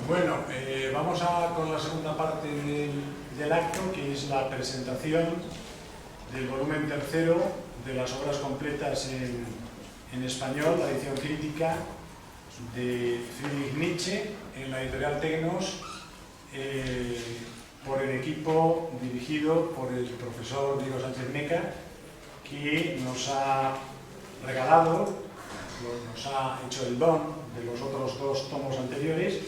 Bueno, vamos con la segunda parte del acto, que es la presentación del volumen tercero de las obras completas en español, la edición crítica de Friedrich Nietzsche, en la editorial Tecnos, por el equipo dirigido por el profesor Diego Sánchez Meca, que nos ha regalado, nos ha hecho el don de los otros dos tomos anteriores,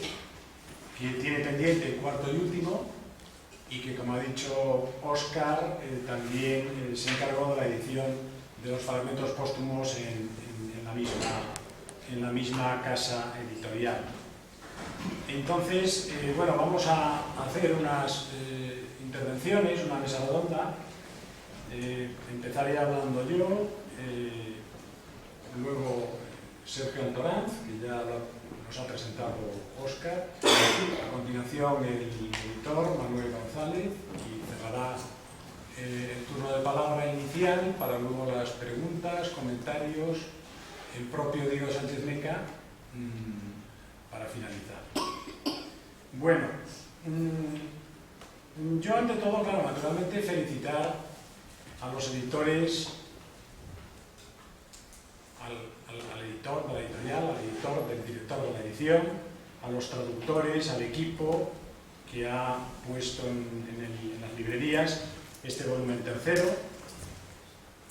que tiene pendiente el cuarto y último, y que, como ha dicho Óscar, también se encargó de la edición de los fragmentos póstumos en la misma casa editorial. Entonces, bueno, vamos a hacer unas intervenciones, una mesa redonda. Empezaré hablando yo, luego Sergio Antoranz, que ya nos ha presentado Óscar, a continuación el editor Manuel González, y cerrará el turno de palabra inicial para luego las preguntas, comentarios, el propio Diego Sánchez Meca, para finalizar. Bueno, yo ante todo, claro, naturalmente felicitar a los editores, al editor de la editorial, al editor del director de la edición, a los traductores, al equipo que ha puesto en las librerías este volumen tercero,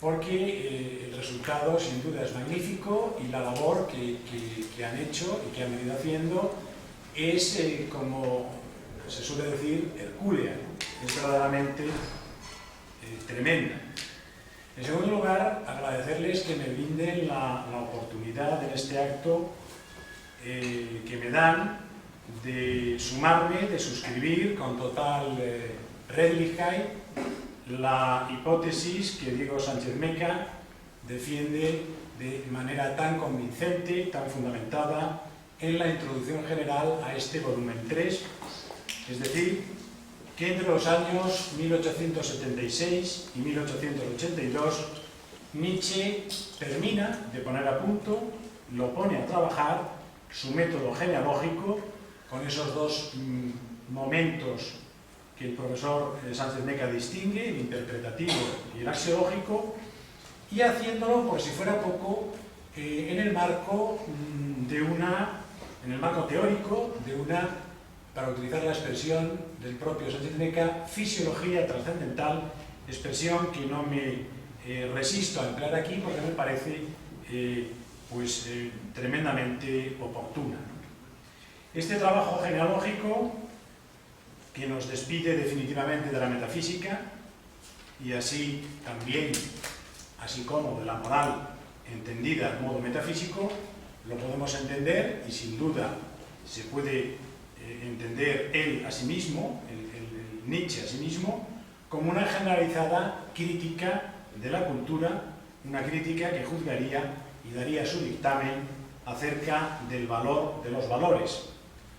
porque el resultado sin duda es magnífico y la labor que han hecho y que han venido haciendo es, como se suele decir, hercúlea, es verdaderamente tremenda. En segundo lugar, agradecerles que me brinden la oportunidad en este acto que me dan de sumarme, de suscribir con total Redlichkeit la hipótesis que Diego Sánchez Meca defiende de manera tan convincente, tan fundamentada en la introducción general a este volumen 3, es decir, que entre los años 1876 y 1882 Nietzsche termina de poner a punto, lo pone a trabajar, su método genealógico, con esos dos momentos que el profesor Sánchez Meca distingue, el interpretativo y el axiológico, y haciéndolo, por si fuera poco, en el marco teórico de una, para utilizar la expresión del propio Sánchez Meca, fisiología trascendental, expresión que no me resisto a emplear aquí porque me parece tremendamente oportuna. Este trabajo genealógico, que nos despide definitivamente de la metafísica y así también, así como de la moral entendida de modo metafísico, lo podemos entender, y sin duda se puede entender él a sí mismo, el Nietzsche a sí mismo, como una generalizada crítica de la cultura, una crítica que juzgaría y daría su dictamen acerca del valor de los valores.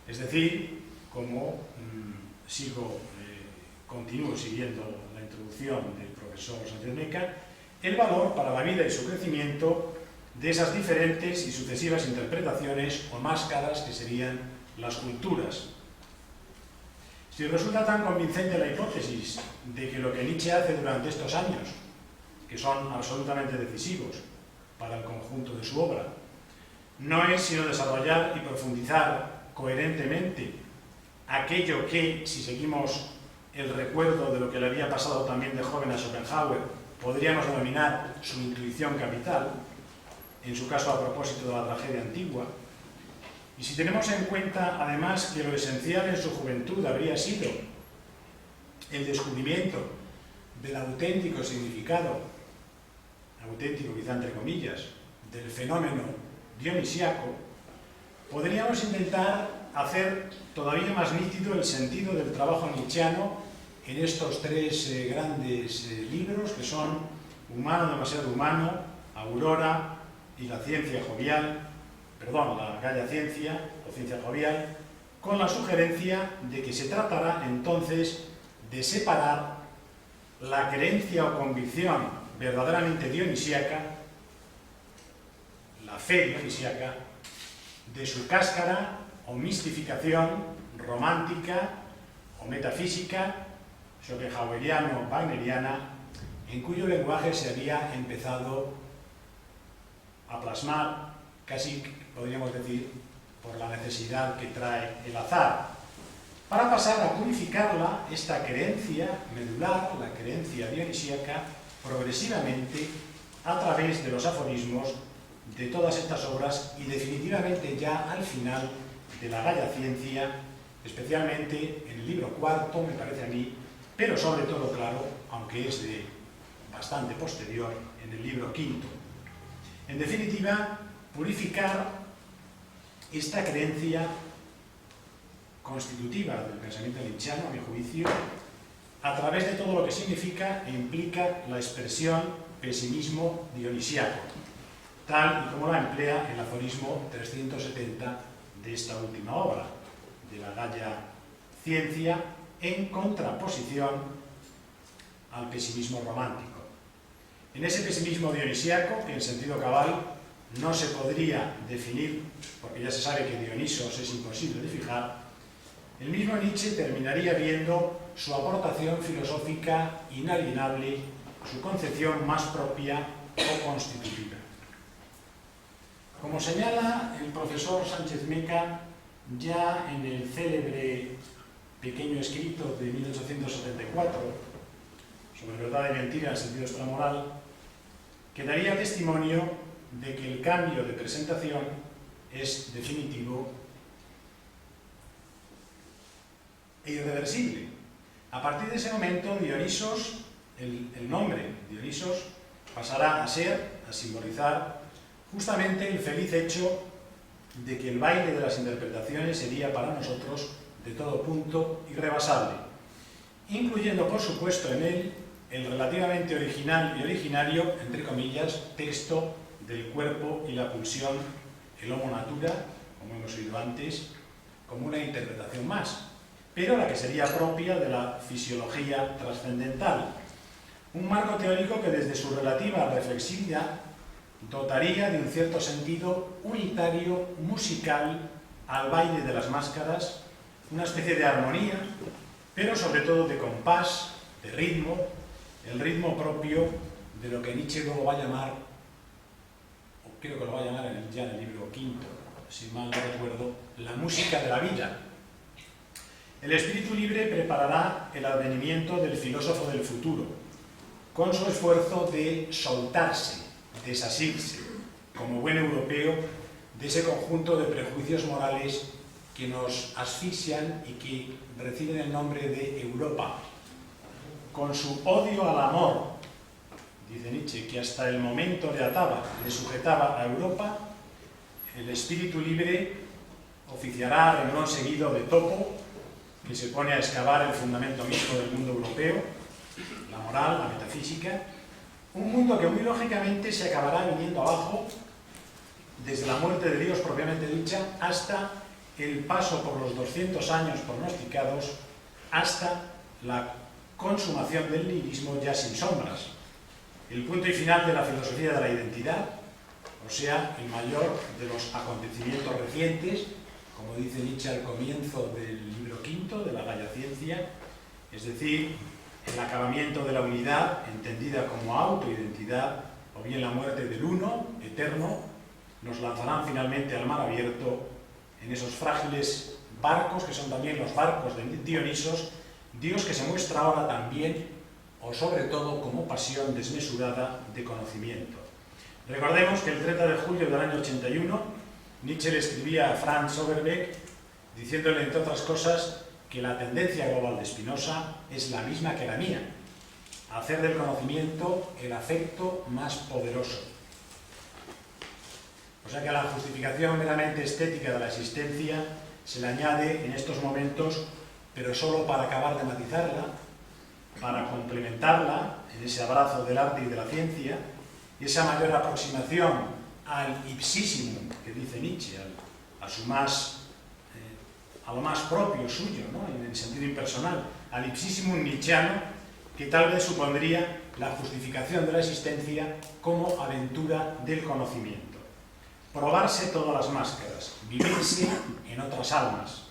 Es decir, como continúo siguiendo la introducción del profesor Sánchez Meca, el valor para la vida y su crecimiento de esas diferentes y sucesivas interpretaciones o máscaras que serían las culturas. Si resulta tan convincente la hipótesis de que lo que Nietzsche hace durante estos años, que son absolutamente decisivos para el conjunto de su obra, no es sino desarrollar y profundizar coherentemente aquello que, si seguimos el recuerdo de lo que le había pasado también de joven a Schopenhauer, podríamos denominar su intuición capital, en su caso a propósito de la tragedia antigua. Y si tenemos en cuenta, además, que lo esencial en su juventud habría sido el descubrimiento del auténtico significado, auténtico quizá entre comillas, del fenómeno dionisiaco, podríamos intentar hacer todavía más nítido el sentido del trabajo nietzscheano en estos tres grandes libros, que son Humano demasiado humano, Aurora y la ciencia jovial, la Gaia Ciencia o Ciencia Jovial, con la sugerencia de que se tratará entonces de separar la creencia o convicción verdaderamente dionisíaca, la fe dionisíaca, de su cáscara o mistificación romántica o metafísica, schopenhaueriano o wagneriana, en cuyo lenguaje se había empezado a plasmar, casi podríamos decir, por la necesidad que trae el azar, para pasar a purificarla, esta creencia medular, la creencia dionisíaca, progresivamente a través de los aforismos de todas estas obras y definitivamente ya al final de la Gaia Ciencia, especialmente en el libro cuarto, me parece a mí, pero sobre todo, claro, aunque es de bastante posterior, en el libro quinto. En definitiva, purificar esta creencia constitutiva del pensamiento nietzscheano, a mi juicio, a través de todo lo que significa e implica la expresión pesimismo dionisíaco, tal y como la emplea el aforismo 370 de esta última obra, de la Gaia Ciencia, en contraposición al pesimismo romántico. En ese pesimismo dionisíaco, que en sentido cabal no se podría definir, porque ya se sabe que Dionisos es imposible de fijar, el mismo Nietzsche terminaría viendo su aportación filosófica inalienable, su concepción más propia o constitutiva. Como señala el profesor Sánchez Meca, ya en el célebre pequeño escrito de 1874, sobre verdad y mentira en sentido extramoral, que daría testimonio de que el cambio de presentación es definitivo e irreversible. A partir de ese momento, Dionisos, el nombre Dionisos, pasará a simbolizar justamente el feliz hecho de que el baile de las interpretaciones sería para nosotros de todo punto irrebasable, incluyendo por supuesto en él el relativamente original y originario, entre comillas, texto del cuerpo y la pulsión, el homo natura, como hemos oído antes, como una interpretación más, pero la que sería propia de la fisiología trascendental. Un marco teórico que desde su relativa reflexividad dotaría de un cierto sentido unitario musical al baile de las máscaras, una especie de armonía, pero sobre todo de compás, de ritmo, el ritmo propio de lo que Nietzsche luego va a llamar, o creo que lo va a llamar ya en el libro quinto, si mal no recuerdo, la música de la vida. El espíritu libre preparará el advenimiento del filósofo del futuro, con su esfuerzo de soltarse, desasirse, como buen europeo, de ese conjunto de prejuicios morales que nos asfixian y que reciben el nombre de Europa. Con su odio al amor, dice Nietzsche, que hasta el momento le sujetaba a Europa, el espíritu libre oficiará a renglón seguido de topo, que se pone a excavar el fundamento mismo del mundo europeo, la moral, la metafísica, un mundo que muy lógicamente se acabará viniendo abajo desde la muerte de Dios propiamente dicha hasta el paso por los 200 años pronosticados, hasta la consumación del nihilismo ya sin sombras, el punto y final de la filosofía de la identidad, o sea, el mayor de los acontecimientos recientes, como dice Nietzsche al comienzo del libro quinto de la Gaia Ciencia, es decir, el acabamiento de la unidad, entendida como autoidentidad, o bien la muerte del uno, eterno, nos lanzarán finalmente al mar abierto en esos frágiles barcos, que son también los barcos de Dionisos, Dios que se muestra ahora también, o sobre todo, como pasión desmesurada de conocimiento. Recordemos que el 30 de julio del año 81, Nietzsche le escribía a Franz Overbeck, diciéndole, entre otras cosas, que la tendencia global de Spinoza es la misma que la mía, hacer del conocimiento el afecto más poderoso. O sea que a la justificación meramente estética de la existencia se le añade en estos momentos, pero solo para acabar de matizarla, para complementarla en ese abrazo del arte y de la ciencia, y esa mayor aproximación al ipsísimum que dice Nietzsche, a lo más propio suyo, ¿no?, en el sentido impersonal, al ipsísimum nietzscheano, que tal vez supondría la justificación de la existencia como aventura del conocimiento. probarse todas las máscaras, vivirse en otras almas,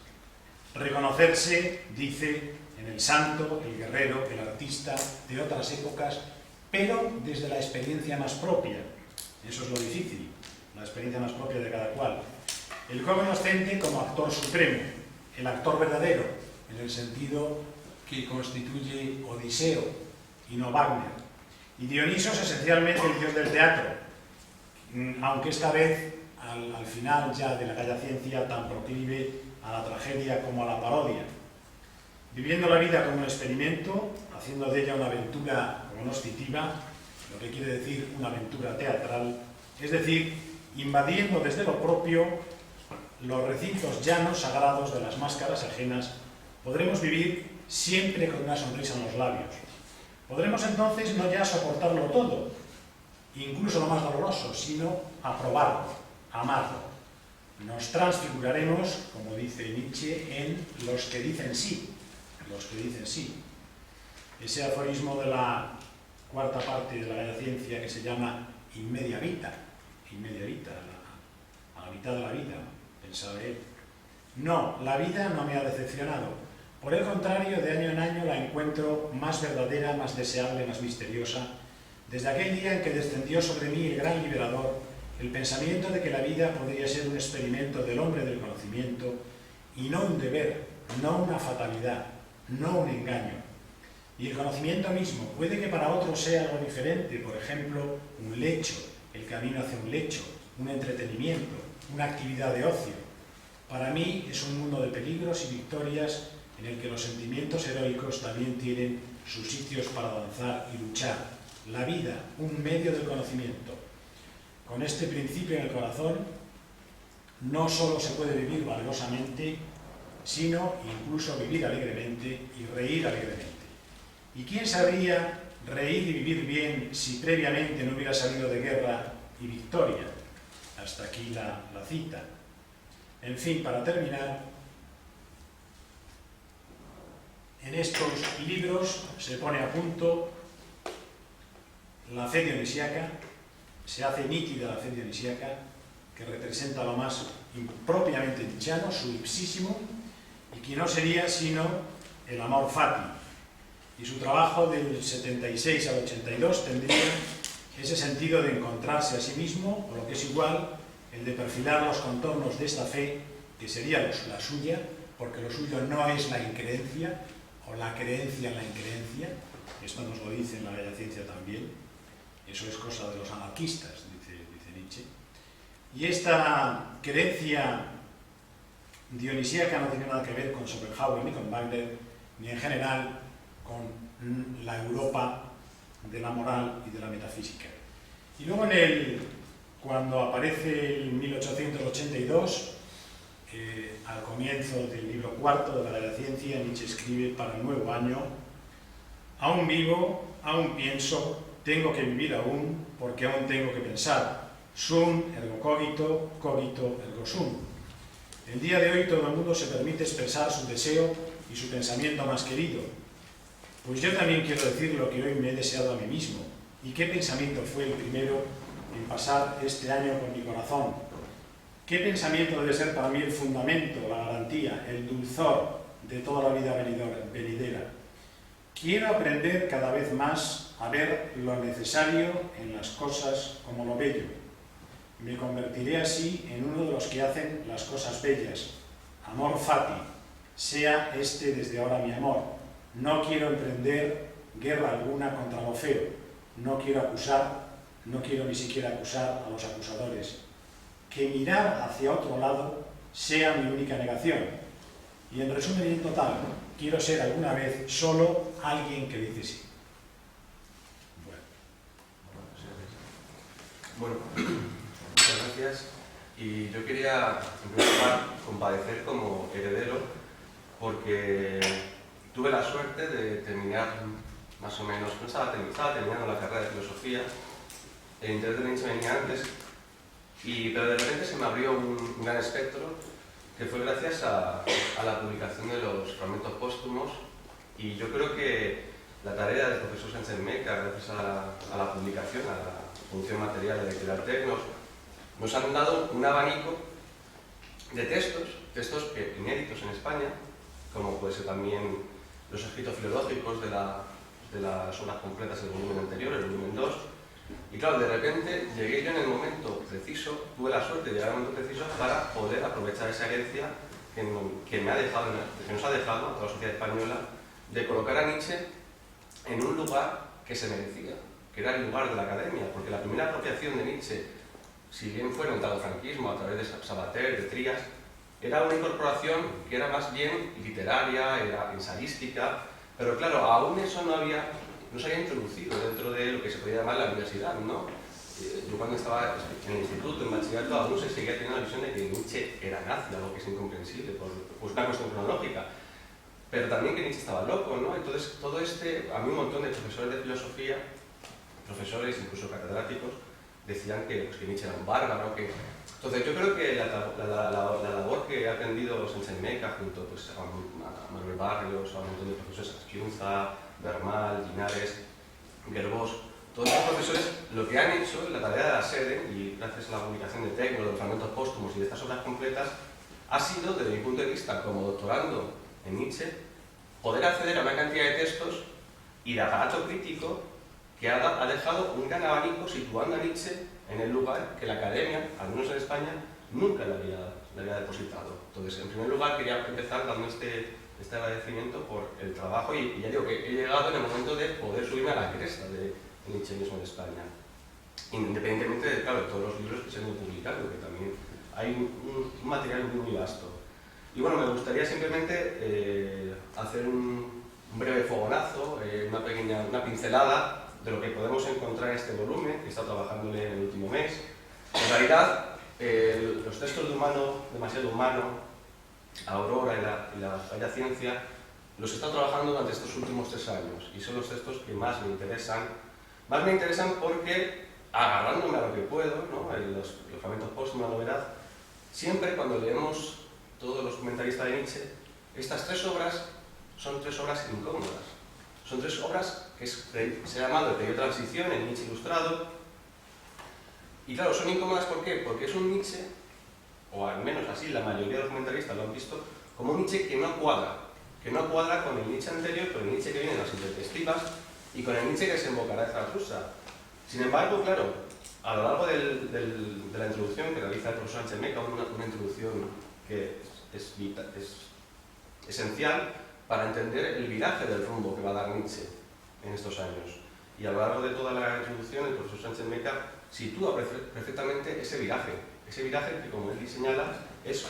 reconocerse, dice, en el santo, el guerrero, el artista de otras épocas, pero desde la experiencia más propia. Eso es lo difícil, la experiencia más propia de cada cual. El cognoscente como actor supremo, el actor verdadero, en el sentido que constituye Odiseo y no Wagner. Y Dioniso es esencialmente el dios del teatro, aunque esta vez, al final ya de la Gaia Ciencia, tan proclive a la tragedia como a la parodia. Viviendo la vida como un experimento, haciendo de ella una aventura cognoscitiva, lo que quiere decir una aventura teatral, es decir, invadiendo desde lo propio los recintos llanos sagrados de las máscaras ajenas, podremos vivir siempre con una sonrisa en los labios. Podremos entonces no ya soportarlo todo, incluso lo más doloroso, sino aprobarlo, amarlo. Nos transfiguraremos, como dice Nietzsche, en los que dicen sí, Ese aforismo de la cuarta parte de la Gaia Ciencia que se llama in media vita, a la mitad de la vida, pensaba él. No, la vida no me ha decepcionado. Por el contrario, de año en año la encuentro más verdadera, más deseable, más misteriosa, desde aquel día en que descendió sobre mí el gran liberador, el pensamiento de que la vida podría ser un experimento del hombre del conocimiento y no un deber, no una fatalidad, no un engaño. Y el conocimiento mismo puede que para otros sea algo diferente, por ejemplo, un lecho, el camino hacia un lecho, un entretenimiento, una actividad de ocio. Para mí es un mundo de peligros y victorias en el que los sentimientos heroicos también tienen sus sitios para danzar y luchar. La vida, un medio del conocimiento. Con este principio en el corazón, no solo se puede vivir valerosamente, sino incluso vivir alegremente y reír alegremente. ¿Y quién sabría reír y vivir bien si previamente no hubiera salido de guerra y victoria? Hasta aquí la cita. En fin, para terminar, en estos libros se pone a punto la fe dionisíaca, se hace nítida la fe dionisíaca, que representa lo más propiamente nietzscheano, su ipsísimo, y que no sería sino el amor fati. Y su trabajo del 76 al 82 tendría ese sentido de encontrarse a sí mismo, o lo que es igual, el de perfilar los contornos de esta fe, que sería la suya, porque lo suyo no es la increencia, o la creencia en la increencia. Esto nos lo dice en la Gaia Ciencia también. Eso es cosa de los anarquistas, dice Nietzsche. Y esta creencia dionisíaca no tiene nada que ver con Schopenhauer ni con Wagner, ni en general con la Europa de la moral y de la metafísica. Y luego cuando aparece en 1882, al comienzo del libro cuarto de la Gaia Ciencia, Nietzsche escribe para el nuevo año: aún vivo, aún pienso, tengo que vivir aún, porque aún tengo que pensar. Sum ergo cogito, cogito ergo sum. El día de hoy todo el mundo se permite expresar su deseo y su pensamiento más querido. Pues yo también quiero decir lo que hoy me he deseado a mí mismo. ¿Y qué pensamiento fue el primero en pasar este año con mi corazón? ¿Qué pensamiento debe ser para mí el fundamento, la garantía, el dulzor de toda la vida venidera? Quiero aprender cada vez más a ver lo necesario en las cosas como lo bello. Me convertiré así en uno de los que hacen las cosas bellas. Amor fati, sea este desde ahora mi amor. No quiero emprender guerra alguna contra lo feo. No quiero acusar, no quiero ni siquiera acusar a los acusadores. Que mirar hacia otro lado sea mi única negación. Y en resumen y en total, quiero ser alguna vez solo alguien que dice sí. Bueno, muchas gracias. Y yo quería, en primer lugar, compadecer como heredero, porque tuve la suerte de terminar más o menos, estaba terminando la carrera de filosofía, el interés de Nietzsche venía antes, pero de repente se me abrió un gran espectro, que fue gracias a la publicación de los fragmentos póstumos, y yo creo que la tarea del profesor Sánchez Meca, gracias a la publicación, a la función material de Editorial Tecnos, nos han dado un abanico de textos inéditos en España, como puede ser también los escritos filológicos de las obras completas del volumen anterior, el volumen 2. Y claro, de repente llegué yo en el momento preciso, tuve la suerte de llegar al momento preciso para poder aprovechar esa herencia que nos ha dejado a toda la sociedad española, de colocar a Nietzsche en un lugar que se merecía, que era el lugar de la academia, porque la primera apropiación de Nietzsche, si bien fue en el franquismo a través de Sabater, de Trías, era una incorporación que era más bien literaria, era ensayística, pero claro, aún eso no se había introducido dentro de lo que se podía llamar la universidad, ¿no? Yo cuando estaba en el instituto, en bachillerato, aún se seguía teniendo la visión de que Nietzsche era nazi, algo que es incomprensible, por una cuestión cronológica, pero también que Nietzsche estaba loco, ¿no? Entonces, a mí un montón de profesores de filosofía, profesores, incluso catedráticos, decían que Nietzsche era un bárbaro, Entonces, yo creo que la labor que ha aprendido Sánchez Meca, junto pues, a Manuel Barrios, a un montón de profesores, Asquiunza, Bernal, Linares, Gerbós, todos estos profesores lo que han hecho en la tarea de la sede, y gracias a la publicación de Tecno, de los fragmentos póstumos y de estas obras completas, ha sido, desde mi punto de vista como doctorando en Nietzsche, poder acceder a una cantidad de textos y de aparato crítico que ha dejado un gran abanico situando a Nietzsche en el lugar que la academia, al menos en España, nunca le había depositado. Entonces, en primer lugar, quería empezar dando este agradecimiento por el trabajo, y ya digo que he llegado en el momento de poder subirme a la cresta de Nietzsche mismo en España. Independientemente de, claro, de todos los libros que se han ido publicando, que también hay un material muy vasto. Y bueno, me gustaría simplemente hacer un breve fogonazo, una pincelada de lo que podemos encontrar en este volumen, que he estado trabajándole en el último mes. En realidad, los textos de Humano, demasiado humano, Aurora y la Bella Ciencia, los he estado trabajando durante estos últimos 3 años, y son los textos que más me interesan. Más me interesan porque, agarrándome a lo que puedo, ¿no? los fragmentos póstumos, la novedad, siempre cuando leemos todos los comentaristas de Nietzsche, estas 3 obras son 3 obras incómodas. Son 3 obras que se ha llamado el periodo de transición, el Nietzsche ilustrado. Y claro, son incómodas ¿por qué? Porque es un Nietzsche, o al menos así la mayoría de los comentaristas lo han visto, como un Nietzsche que no cuadra con el Nietzsche anterior, con el Nietzsche que viene en las intempestivas y con el Nietzsche que se invocará de Zaratustra. Sin embargo, claro, a lo largo de la introducción que realiza el profesor Sánchez Meca, una introducción que es esencial para entender el viraje del rumbo que va a dar Nietzsche en estos años. Y a lo largo de toda la introducción, el profesor Sánchez Meca sitúa perfectamente ese viraje que, como él señala, es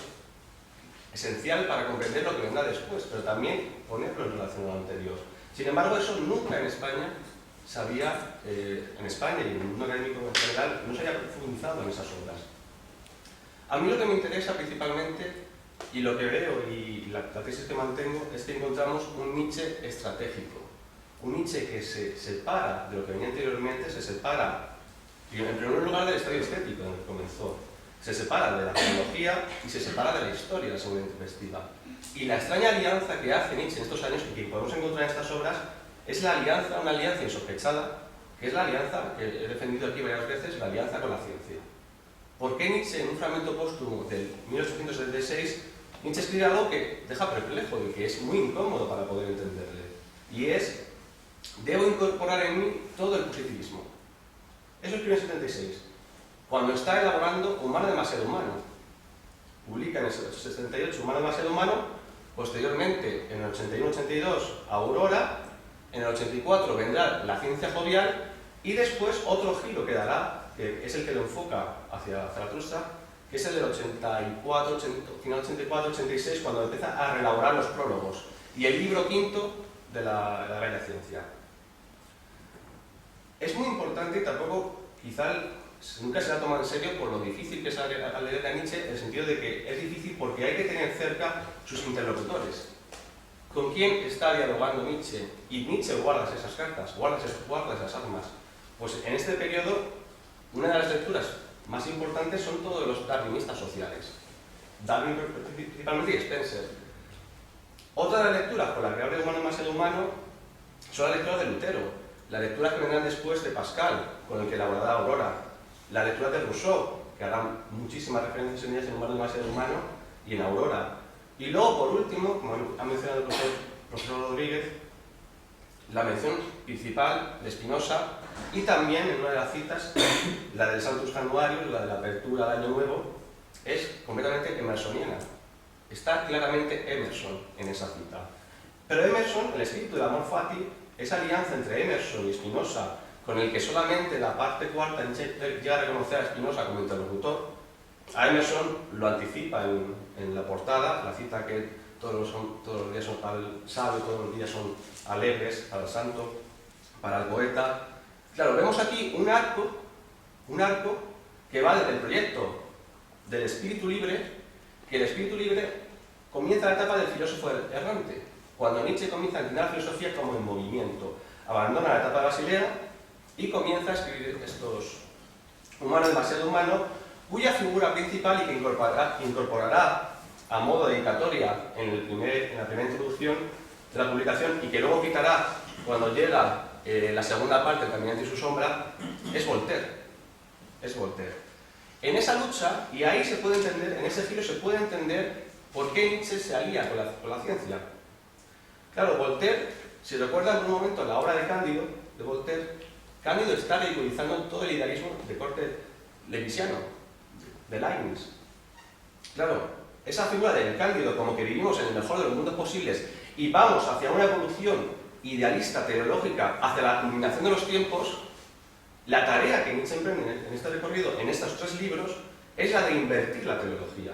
esencial para comprender lo que vendrá después, pero también ponerlo en relación a lo anterior. Sin embargo, eso nunca en España y en el mundo académico en general, no se haya profundizado en esas obras. A mí lo que me interesa principalmente, y lo que veo y la tesis que mantengo, es que encontramos un Nietzsche estratégico. Un Nietzsche que se separa de lo que venía anteriormente, se separa, en primer lugar, del estadio estético en el que comenzó. Se separa de la filología y se separa de la historia, la segunda intempestiva. Y la extraña alianza que hace Nietzsche en estos años, y que podemos encontrar en estas obras, es una alianza insospechada, que es la alianza que he defendido aquí varias veces, la alianza con la ciencia. ¿Por qué Nietzsche, en un fragmento póstumo del 1876, Nietzsche escribe algo que deja perplejo y que es muy incómodo para poder entenderle? Y es: debo incorporar en mí todo el positivismo. Eso escribe en 76. Cuando está elaborando Humano demasiado humano. Publica en el 78 Humano demasiado humano, posteriormente en el 81-82 Aurora, en el 84 vendrá La ciencia jovial, y después otro giro que dará, que es el que lo enfoca hacia Zaratustra, que es el del 84, final 84-86, cuando empieza a reelaborar los prólogos, y el libro quinto de la Bella Ciencia. Es muy importante, y tampoco quizá nunca se la toma en serio por lo difícil que es leer a Nietzsche, en el sentido de que es difícil porque hay que tener cerca sus interlocutores. ¿Con quién está dialogando Nietzsche? Y Nietzsche guarda esas cartas, guarda esas armas. Pues en este periodo, una de las lecturas más importantes son todos los darwinistas sociales. Darwin principalmente y Spencer. Otra de las lecturas con las que abre Humano demasiado humano son las lecturas de Lutero, las lecturas que vendrán después de Pascal, con el que elaborará Aurora, la lectura de Rousseau, que harán muchísimas referencias en ellas en Humano demasiado humano y en Aurora. Y luego, por último, como ha mencionado el profesor Rodríguez, la mención principal de Spinoza y también en una de las citas, la del Sanctus Januarius, la de la apertura al Año Nuevo, es completamente emersoniana. Está claramente Emerson en esa cita. Pero Emerson, el espíritu del amor fati, esa alianza entre Emerson y Spinoza, con el que solamente la parte cuarta en Schechter llega a reconocer a Spinoza como interlocutor, a Emerson lo anticipa en la portada, la cita que todos los días son para el sabio, todos los días son alegres para el santo, para el poeta. Claro, vemos aquí un arco que va desde el proyecto del espíritu libre, que el espíritu libre comienza la etapa del filósofo errante, cuando Nietzsche comienza a entender la filosofía como en movimiento, abandona la etapa de Basilea y comienza a escribir estos Humano demasiado humano, cuya figura principal y que incorporará a modo de dedicatoria en la primera introducción de la publicación y que luego quitará cuando llega la segunda parte, El caminante y su sombra, es Voltaire. Es Voltaire. En esa lucha, y ahí se puede entender, en ese giro se puede entender por qué Nietzsche se alía con la ciencia. Claro, Voltaire, si recuerdan por un momento la obra de Cándido, de Voltaire, Cándido está ridiculizando todo el idealismo de corte levisiano, de Leibniz. Claro, esa figura del Cándido, como que vivimos en el mejor de los mundos posibles y vamos hacia una evolución idealista, teleológica, hacia la culminación de los tiempos, la tarea que Nietzsche emprende en este recorrido, en estos 3 libros, es la de invertir la teleología.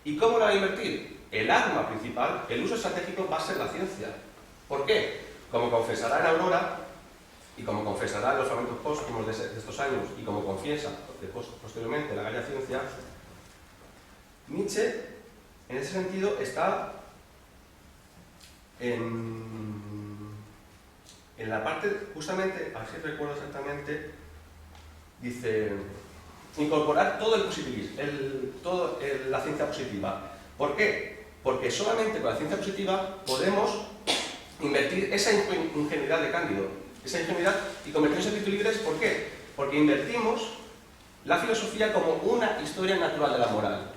¿Y cómo la va a invertir? El arma principal, el uso estratégico, va a ser la ciencia. ¿Por qué? Como confesará en Aurora, y como confesará en los fragmentos póstumos de estos años, y como confiesa posteriormente la Gaia Ciencia, Nietzsche, en ese sentido, está en la parte, justamente, así recuerdo exactamente, dice, incorporar todo el positivismo, la ciencia positiva. ¿Por qué? Porque solamente con la ciencia positiva podemos invertir esa ingenuidad de Cándido, esa ingenuidad y convertirnos en espíritus libres. ¿Por qué? Porque invertimos la filosofía como una historia natural de la moral.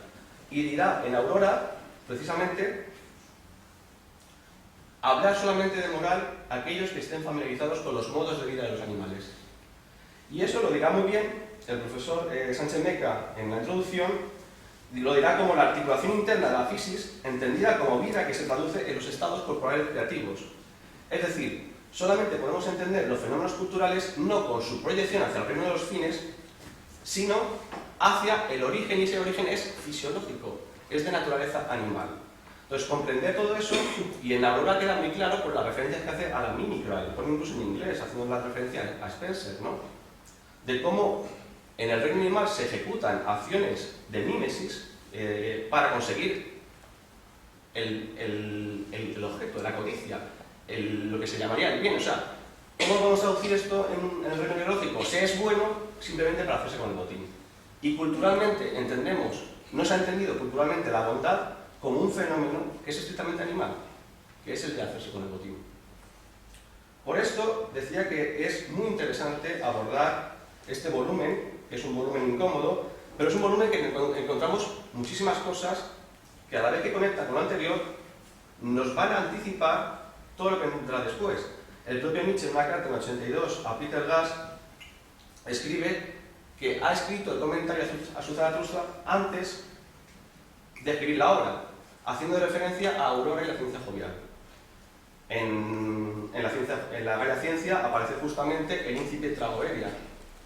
Y dirá en Aurora, precisamente, hablar solamente de moral a aquellos que estén familiarizados con los modos de vida de los animales. Y eso lo dirá muy bien el profesor Sánchez Meca en la introducción, lo dirá como la articulación interna de la physis, entendida como vida que se traduce en los estados corporales creativos. Es decir, solamente podemos entender los fenómenos culturales no con su proyección hacia el reino de los fines, sino hacia el origen, y ese origen es fisiológico, es de naturaleza animal. Entonces, comprender todo eso, y en Aurora queda muy claro por las referencias que hace a la mímica, lo pone incluso en inglés, haciendo la referencia a Spencer, ¿no? De cómo en el reino animal se ejecutan acciones de mímesis para conseguir el objeto de la codicia, lo que se llamaría el bien. O sea, ¿cómo podemos traducir esto en el reino biológico? Se es bueno simplemente para hacerse con el botín. Y culturalmente entendemos, no se ha entendido culturalmente la bondad como un fenómeno que es estrictamente animal, que es el de hacerse con el botín. Por esto decía que es muy interesante abordar este volumen, que es un volumen incómodo, pero es un volumen que encontramos muchísimas cosas que a la vez que conectan con lo anterior nos van a anticipar todo lo que vendrá después. El propio Nietzsche, en una carta en el 82 a Peter Gass, escribe que ha escrito el comentario a su Zaratustra antes de escribir la obra, haciendo referencia a Aurora y la ciencia jovial. En la Gaia Ciencia aparece justamente el Incipit Tragoedia,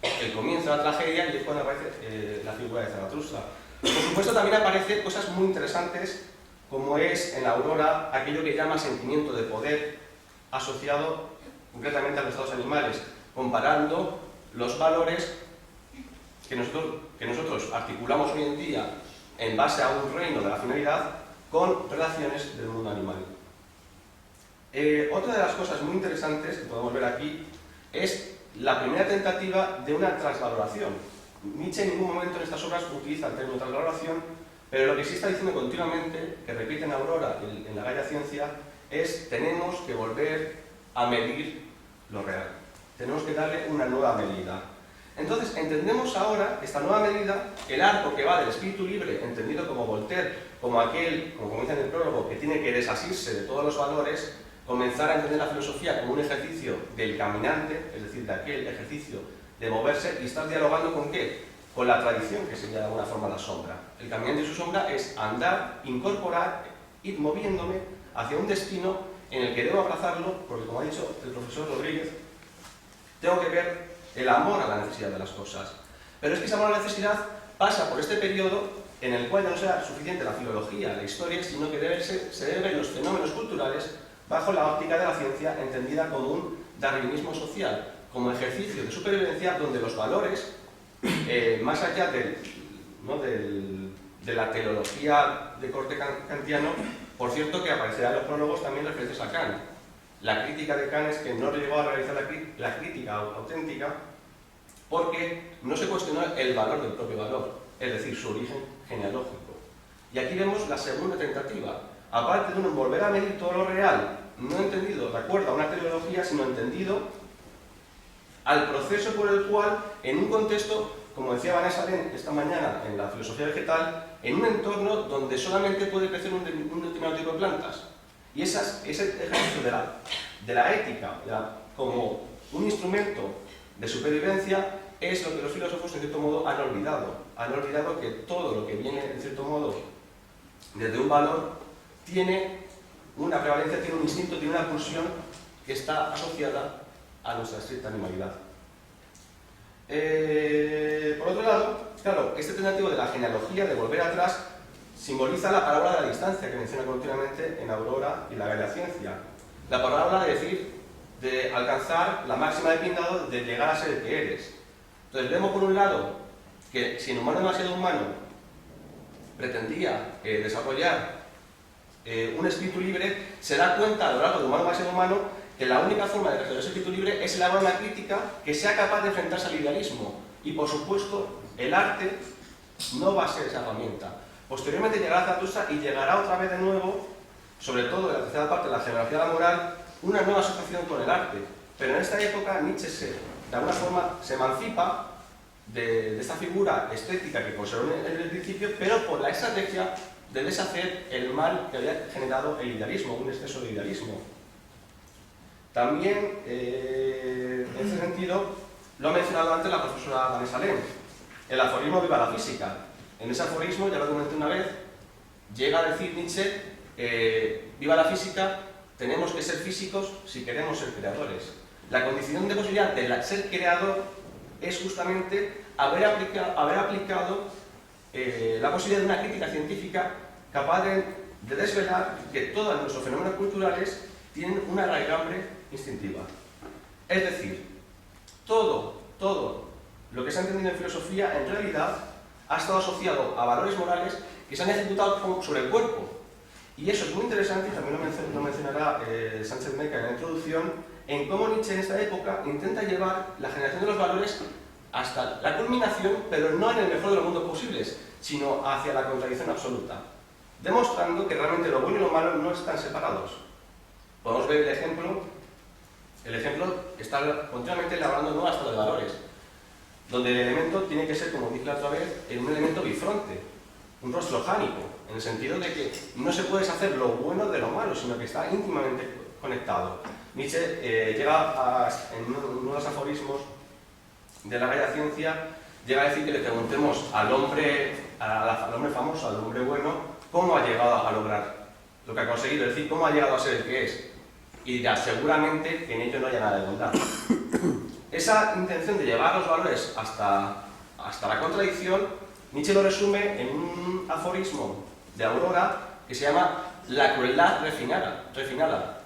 el comienzo de la tragedia, y es cuando aparece la figura de Zaratustra. Por supuesto, también aparecen cosas muy interesantes, como es en la Aurora aquello que llama sentimiento de poder, asociado concretamente a los estados animales, comparando los valores que nosotros articulamos hoy en día en base a un reino de la finalidad con relaciones del mundo animal. Otra de las cosas muy interesantes que podemos ver aquí es la primera tentativa de una transvaloración. Nietzsche en ningún momento en estas obras utiliza el término transvaloración, pero lo que sí está diciendo continuamente, que repite en Aurora y en la Gaia Ciencia, es tenemos que volver a medir lo real. Tenemos que darle una nueva medida. Entonces, entendemos ahora esta nueva medida, el arco que va del espíritu libre, entendido como Voltaire, como aquel, como comienza en el prólogo, que tiene que desasirse de todos los valores, comenzar a entender la filosofía como un ejercicio del caminante, es decir, de aquel ejercicio de moverse y estar dialogando con ¿qué? Con la tradición, que sería de alguna forma la sombra. El caminante y su sombra es andar, incorporar, ir moviéndome hacia un destino en el que debo abrazarlo, porque como ha dicho el profesor Rodríguez, tengo que ver el amor a la necesidad de las cosas. Pero es que ese amor a la necesidad pasa por este periodo en el cual ya no será suficiente la filología, la historia, sino que se deben ver los fenómenos culturales bajo la óptica de la ciencia, entendida como un darwinismo social, como ejercicio de supervivencia donde los valores, más allá de la teleología de corte kantiano, por cierto que aparecerá en los prólogos también referencias a Kant. La crítica de Kant es que no llegó a realizar la crítica auténtica porque no se cuestionó el valor del propio valor, es decir, su origen genealógico. Y aquí vemos la segunda tentativa. Aparte de uno volver a medir todo lo real, no entendido de acuerdo a una teleología, sino entendido al proceso por el cual, en un contexto, como decía Vanessa Len esta mañana en la filosofía vegetal, en un entorno donde solamente puede crecer un determinado tipo de plantas. Y ese ejercicio de la ética como un instrumento de supervivencia es lo que los filósofos, en cierto modo, han olvidado. Han olvidado que todo lo que viene, en cierto modo, desde un valor, tiene una prevalencia, tiene un instinto, tiene una pulsión que está asociada a nuestra estricta animalidad. Por otro lado, claro, este tentativo de la genealogía, de volver atrás, simboliza la parábola de la distancia que menciona continuamente en Aurora y la Bella Ciencia. La parábola de decir, de alcanzar la máxima de pindado, de llegar a ser el que eres. Entonces vemos por un lado que si en Humano demasiado humano pretendía desarrollar un espíritu libre, se da cuenta a lo largo de Humano demasiado humano que la única forma de desarrollar ese espíritu libre es elaborar una crítica que sea capaz de enfrentarse al idealismo. Y por supuesto, el arte no va a ser esa herramienta. Posteriormente llegará Zaratustra y llegará otra vez de nuevo, sobre todo en la tercera parte de la geografía de la moral, una nueva asociación con el arte. Pero en esta época Nietzsche de alguna forma se emancipa de esta figura estética que conservó en el principio, pero por la estrategia de deshacer el mal que había generado el idealismo, un exceso de idealismo. También, en ese sentido, lo ha mencionado antes la profesora Vanessa Len, el aforismo viva la física. En ese aforismo, ya lo comenté una vez, llega a decir Nietzsche, viva la física, tenemos que ser físicos si queremos ser creadores. La condición de posibilidad de ser creador es justamente haber aplicado la posibilidad de una crítica científica capaz de desvelar que todos nuestros fenómenos culturales tienen una raigambre instintiva. Es decir, todo lo que se ha entendido en filosofía en realidad ha estado asociado a valores morales que se han ejecutado sobre el cuerpo. Y eso es muy interesante, y también lo mencionará Sánchez Meca en la introducción, en cómo Nietzsche en esta época intenta llevar la generación de los valores hasta la culminación, pero no en el mejor de los mundos posibles, sino hacia la contradicción absoluta, demostrando que realmente lo bueno y lo malo no están separados. Podemos ver el ejemplo está continuamente elaborando nuevas tablas de valores, donde el elemento tiene que ser, como dije la otra vez, un elemento bifronte, un rostro jánico, en el sentido de que no se puede deshacer lo bueno de lo malo, sino que está íntimamente conectado. Nietzsche llega en uno de los aforismos de la Bella Ciencia, llega a decir que le preguntemos al hombre famoso, al hombre bueno, cómo ha llegado a lograr lo que ha conseguido, es decir, cómo ha llegado a ser el que es. Y dirá, seguramente que en ello no haya nada de bondad. Esa intención de llevar los valores hasta la contradicción, Nietzsche lo resume en un aforismo de Aurora que se llama la crueldad refinada.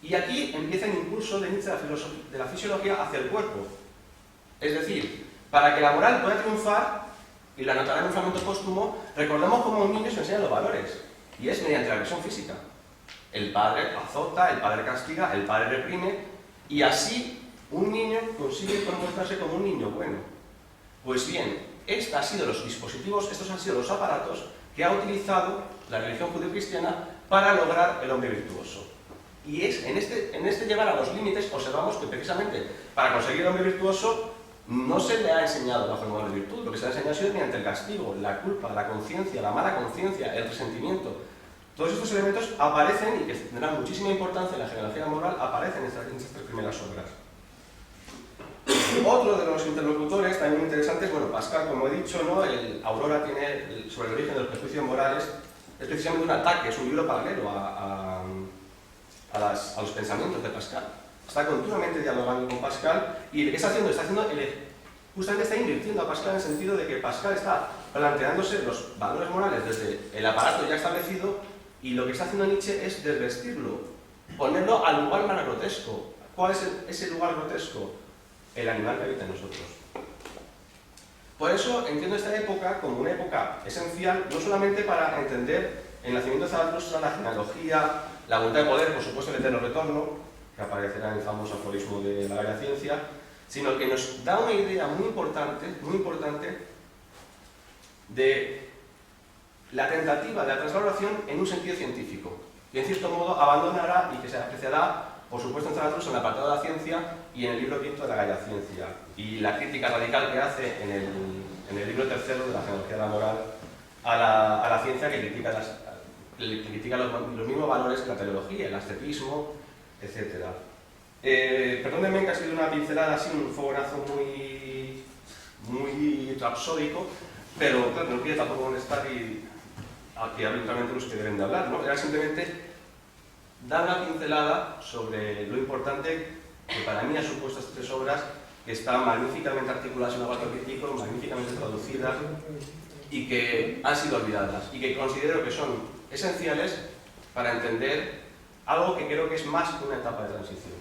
Y aquí empieza el impulso de Nietzsche de la fisiología hacia el cuerpo. Es decir, para que la moral pueda triunfar, y la notará en un fragmento póstumo, recordemos cómo a un niño se enseñan los valores, y es mediante la agresión física. El padre azota, el padre castiga, el padre reprime, y así un niño consigue comportarse como un niño bueno. Pues bien, estos han sido los aparatos que ha utilizado la religión judeocristiana para lograr el hombre virtuoso. Y es en este llevar a los límites, observamos que precisamente para conseguir el hombre virtuoso no se le ha enseñado bajo el modelo de virtud, lo que se le ha enseñado ha sido mediante el castigo, la culpa, la conciencia, la mala conciencia, el resentimiento. Todos estos elementos aparecen y que tendrán muchísima importancia en la genealogía moral, aparecen en estas tres primeras obras. Otro de los interlocutores también muy interesantes, bueno, Pascal, como he dicho, ¿no? Aurora tiene sobre el origen de los prejuicios morales, es precisamente un ataque, es un libro paralelo a los pensamientos de Pascal. Está continuamente dialogando con Pascal y lo que está haciendo, justamente está invirtiendo a Pascal en el sentido de que Pascal está planteándose los valores morales desde el aparato ya establecido y lo que está haciendo Nietzsche es desvestirlo, ponerlo al lugar más grotesco. ¿Cuál es ese lugar grotesco? El animal que habita en nosotros. Por eso entiendo esta época como una época esencial, no solamente para entender el nacimiento de Zaratustra, la genealogía, la voluntad de poder, por supuesto el eterno retorno, que aparecerá en el famoso aforismo de la Bella Ciencia, sino que nos da una idea muy importante de la tentativa de la transvaloración en un sentido científico, que en cierto modo abandonará y que se apreciará, por supuesto, en Zaratustra, en el apartado de la ciencia y en el libro quinto de la Gaia Ciencia, y la crítica radical que hace en el libro tercero de la genealogía de la moral a la ciencia, que critica los mismos valores que la teleología, el ascetismo, etc. Perdónenme que ha sido una pincelada así, un fogonazo muy rapsódico, pero claro, no quiero tampoco molestar y aquí hablen realmente los que deben de hablar, ¿no? Era simplemente dar una pincelada sobre lo importante que para mí ha supuesto estas tres obras, que están magníficamente articuladas en un abasto crítico, magníficamente traducidas y que han sido olvidadas y que considero que son esenciales para entender algo que creo que es más que una etapa de transición.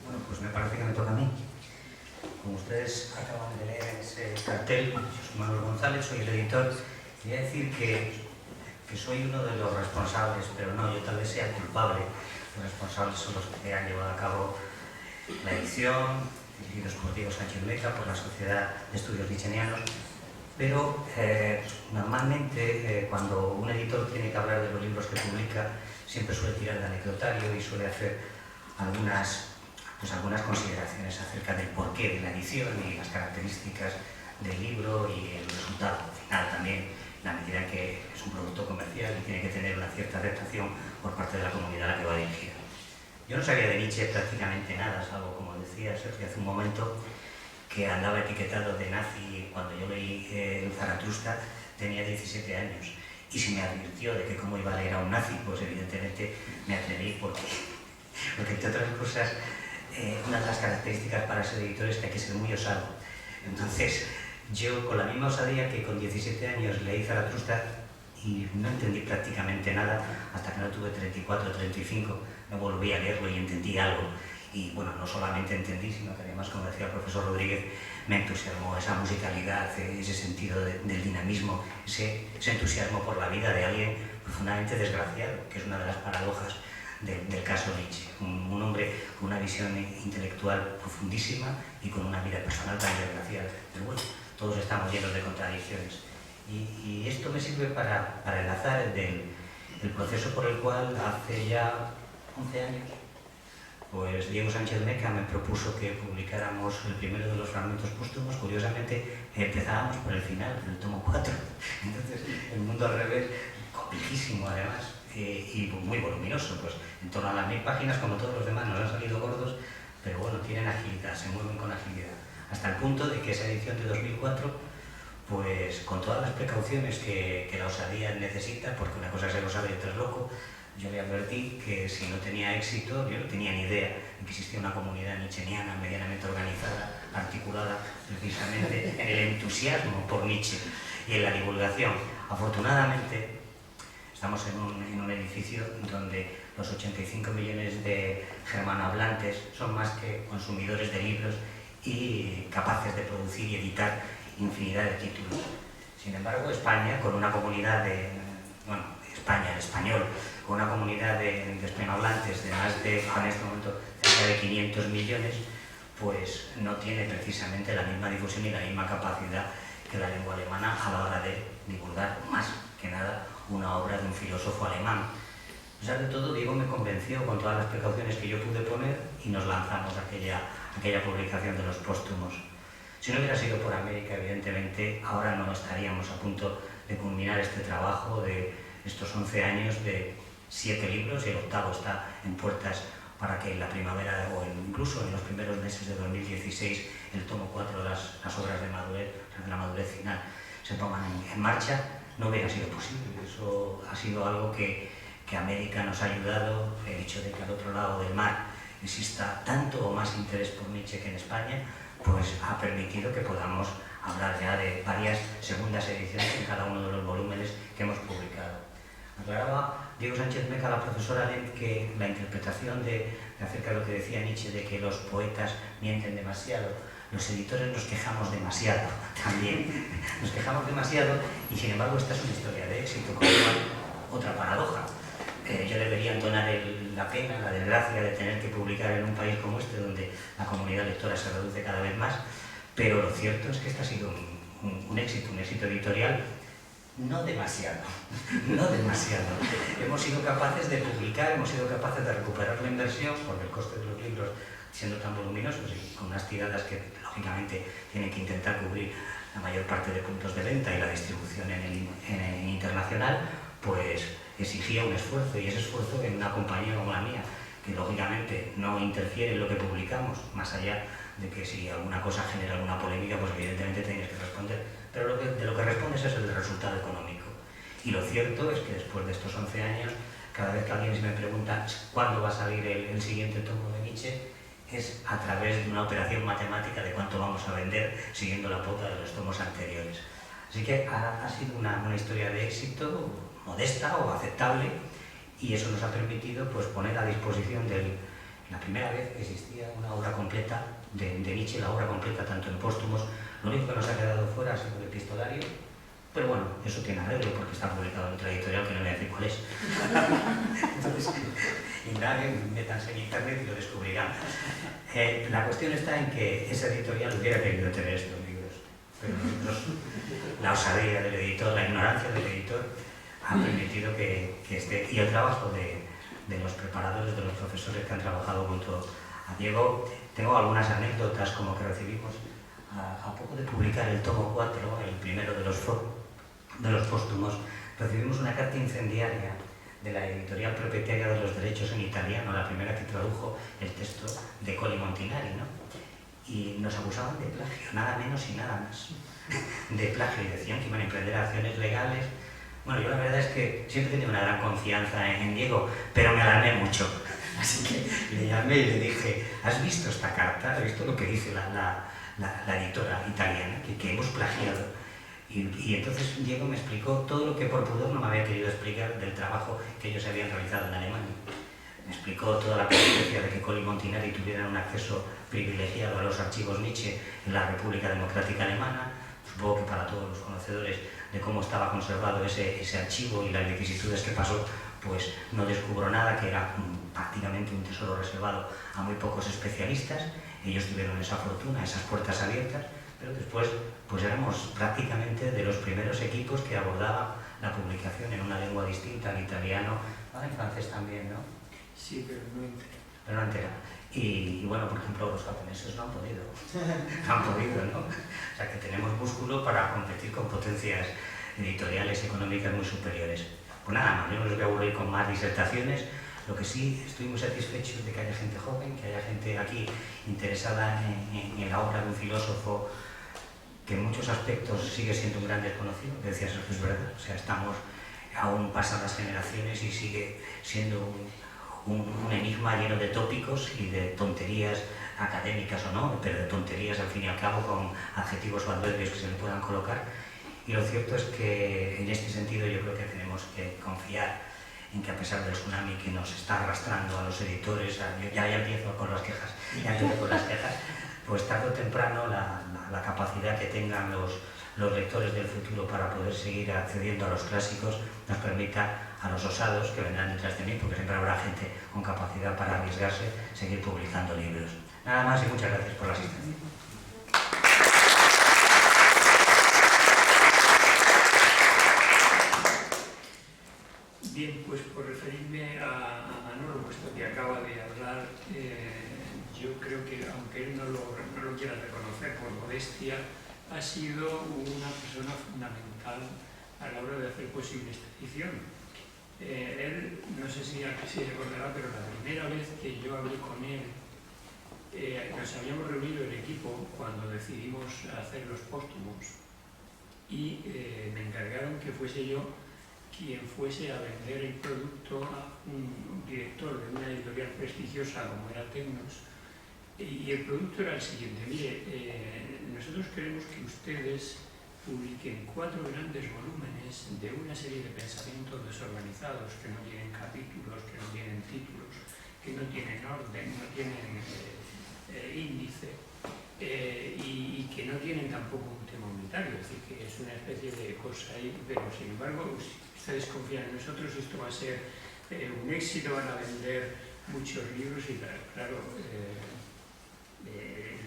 Bueno, pues me parece que me toca a mí. Como ustedes acaban de leer en ese cartel, yo soy Manuel González, soy el editor. Voy a decir que soy uno de los responsables, pero no, yo tal vez sea el culpable. Los responsables son los que han llevado a cabo la edición, dirigidos por Diego Sánchez Meca, por la Sociedad de Estudios Nietzscheanos. Pero normalmente cuando un editor tiene que hablar de los libros que publica, siempre suele tirar de anecdotario y suele hacer algunas consideraciones acerca del porqué de la edición y las características del libro y el resultado final también, en la medida que es un producto comercial y tiene que tener una cierta aceptación por parte de la comunidad a la que va dirigida. Yo no sabía de Nietzsche prácticamente nada, salvo, como decía Sergio hace un momento, que andaba etiquetado de nazi cuando yo leí el Zaratustra, tenía 17 años. Y se me advirtió de que cómo iba a leer a un nazi, pues evidentemente me atreví porque entre otras cosas, una de las características para ser editor es que hay que ser muy osado. Entonces, yo con la misma osadía que con 17 años leí Zaratustra y no entendí prácticamente nada hasta que no tuve 34 o 35, me volví a leerlo y entendí algo. Y bueno, no solamente entendí, sino que además, como decía el profesor Rodríguez, me entusiasmó esa musicalidad, ese sentido del dinamismo, ese entusiasmo por la vida de alguien profundamente desgraciado, que es una de las paradojas del caso Nietzsche. Un hombre con una visión intelectual profundísima y con una vida personal tan desgraciada. Pero bueno, todos estamos llenos de contradicciones. Y esto me sirve para enlazar el proceso por el cual hace ya 11 años pues Diego Sánchez Meca me propuso que publicáramos el primero de los fragmentos póstumos. Curiosamente empezábamos por el final, el tomo 4. Entonces, El mundo al revés, complejísimo además, y muy voluminoso, pues en torno a las 1000 páginas, como todos los demás, nos han salido gordos, pero bueno, tienen agilidad, se mueven con agilidad. Hasta el punto de que esa edición de 2004, pues con todas las precauciones que la osadía necesita, porque una cosa es ser osado y otra es loco, yo le advertí que si no tenía éxito, yo no tenía ni idea de que existía una comunidad nietzscheana medianamente organizada, articulada precisamente en el entusiasmo por Nietzsche y en la divulgación. Afortunadamente, estamos en un edificio donde los 85 millones de germanohablantes son más que consumidores de libros y capaces de producir y editar infinidad de títulos. Sin embargo, España, con una comunidad España, el español, con una comunidad de hispanohablantes de más de, en este momento, cerca de 500 millones, pues no tiene precisamente la misma difusión y la misma capacidad que la lengua alemana a la hora de divulgar, más que nada, una obra de un filósofo alemán. A pesar de todo, Diego me convenció con todas las precauciones que yo pude poner y nos lanzamos a aquella publicación de los póstumos. Si no hubiera sido por América, evidentemente, ahora no estaríamos a punto de culminar este trabajo de estos 11 años de 7 libros, y el octavo está en puertas para que en la primavera o incluso en los primeros meses de 2016 el tomo 4 de las obras de madurez, de la madurez final, se pongan en marcha. No hubiera sido posible. Eso ha sido algo que América nos ha ayudado. El hecho de que al otro lado del mar exista tanto o más interés por Nietzsche que en España, pues ha permitido que podamos hablar ya de varias segundas ediciones en cada uno de los volúmenes que hemos publicado. Aclaraba Diego Sánchez Meca, la profesora Lent, que la interpretación acerca de lo que decía Nietzsche, de que los poetas mienten demasiado, los editores nos quejamos demasiado también. Nos quejamos demasiado y sin embargo esta es una historia de éxito, con otra paradoja. Yo debería entonar la pena, la desgracia de tener que publicar en un país como este, donde la comunidad lectora se reduce cada vez más, pero lo cierto es que este ha sido un éxito editorial. No demasiado, no demasiado. Hemos sido capaces de publicar, hemos sido capaces de recuperar la inversión, porque el coste de los libros, siendo tan voluminosos y con unas tiradas que lógicamente tienen que intentar cubrir la mayor parte de puntos de venta y la distribución en internacional, pues exigía un esfuerzo, y ese esfuerzo en una compañía como la mía, que lógicamente no interfiere en lo que publicamos, más allá de que si alguna cosa genera alguna polémica, pues evidentemente tienes que responder, pero de lo que respondes es el resultado económico. Y lo cierto es que después de estos 11 años, cada vez que alguien se me pregunta cuándo va a salir el siguiente tomo de Nietzsche, es a través de una operación matemática de cuánto vamos a vender siguiendo la pauta de los tomos anteriores. Así que ha sido una historia de éxito modesta o aceptable, y eso nos ha permitido pues poner a disposición la primera vez que existía una obra completa de Nietzsche, la obra completa tanto en póstumos. Lo único que nos ha quedado fuera ha sido el epistolario, pero bueno, eso tiene arreglo porque está publicado en otra editorial que no voy a decir cuál es. Entonces, indaguen, métanse en internet y lo descubrirán. La cuestión está en que esa editorial hubiera querido tener estos libros, pero la osadía del editor, la ignorancia del editor, ha permitido que esté. Y el trabajo de los preparadores, de los profesores que han trabajado junto a Diego. Tengo algunas anécdotas, como que recibimos a poco de publicar el tomo 4, el primero de los póstumos, recibimos una carta incendiaria de la editorial propietaria de los derechos en italiano, la primera que tradujo el texto de Colli Montinari, ¿no? Y nos acusaban de plagio, nada menos y nada más, de plagio, y decían que iban a emprender acciones legales. Bueno, yo la verdad es que siempre he tenido una gran confianza en Diego, pero me alarmé mucho. Así que le llamé y le dije, ¿has visto esta carta? ¿Has visto lo que dice la editora italiana? Que hemos plagiado. Y entonces Diego me explicó todo lo que por pudor no me había querido explicar del trabajo que ellos habían realizado en Alemania. Me explicó toda la consecuencia de que Colli Montinari tuvieran un acceso privilegiado a los archivos Nietzsche en la República Democrática Alemana. Supongo que para todos los conocedores de cómo estaba conservado ese archivo y las vicisitudes que pasó, pues no descubro nada, que era prácticamente un tesoro reservado a muy pocos especialistas. Ellos tuvieron esa fortuna, esas puertas abiertas, pero después pues éramos prácticamente de los primeros equipos que abordaban la publicación en una lengua distinta al italiano, ahora en francés también, ¿no? Sí, pero no entera. Pero no entera. Y bueno, por ejemplo, los japoneses no han podido. No han podido, ¿no? O sea que tenemos músculo para competir con potencias editoriales económicas muy superiores. Pues nada más, yo no les voy a aburrir con más disertaciones. Lo que sí, estoy muy satisfecho de que haya gente joven, que haya gente aquí interesada en la obra de un filósofo que en muchos aspectos sigue siendo un gran desconocido, que decía Sergio, es verdad. O sea, estamos aún pasadas generaciones y sigue siendo un enigma lleno de tópicos y de tonterías académicas o no, pero de tonterías al fin y al cabo con adjetivos o adverbios que se le puedan colocar. Y lo cierto es que en este sentido yo creo que tenemos que confiar en que a pesar del tsunami que nos está arrastrando a los editores, ya empiezo con las quejas, pues tarde o temprano la capacidad que tengan los lectores del futuro para poder seguir accediendo a los clásicos nos permita a los osados que vendrán detrás de mí, porque siempre habrá gente con capacidad para arriesgarse, seguir publicando libros. Nada más y muchas gracias por la asistencia. Bien, pues por referirme a Manolo, puesto que acaba de hablar, yo creo que, aunque él no lo quiera reconocer por modestia, ha sido una persona fundamental a la hora de hacer posible esta edición. Él, no sé si recordará, pero la primera vez que yo hablé con él, nos habíamos reunido el equipo cuando decidimos hacer los póstumos y me encargaron que fuese yo quien fuese a vender el producto a un director de una editorial prestigiosa como era Tecnos. Y el producto era el siguiente: mire, nosotros queremos que ustedes publiquen 4 grandes volúmenes de una serie de pensamientos desorganizados que no tienen capítulos, que no tienen títulos, que no tienen orden, no tienen índice y que no tienen tampoco un tema unitario, es decir, que es una especie de cosa ahí, pero sin embargo, si ustedes confían en nosotros, esto va a ser un éxito, van a vender muchos libros y claro,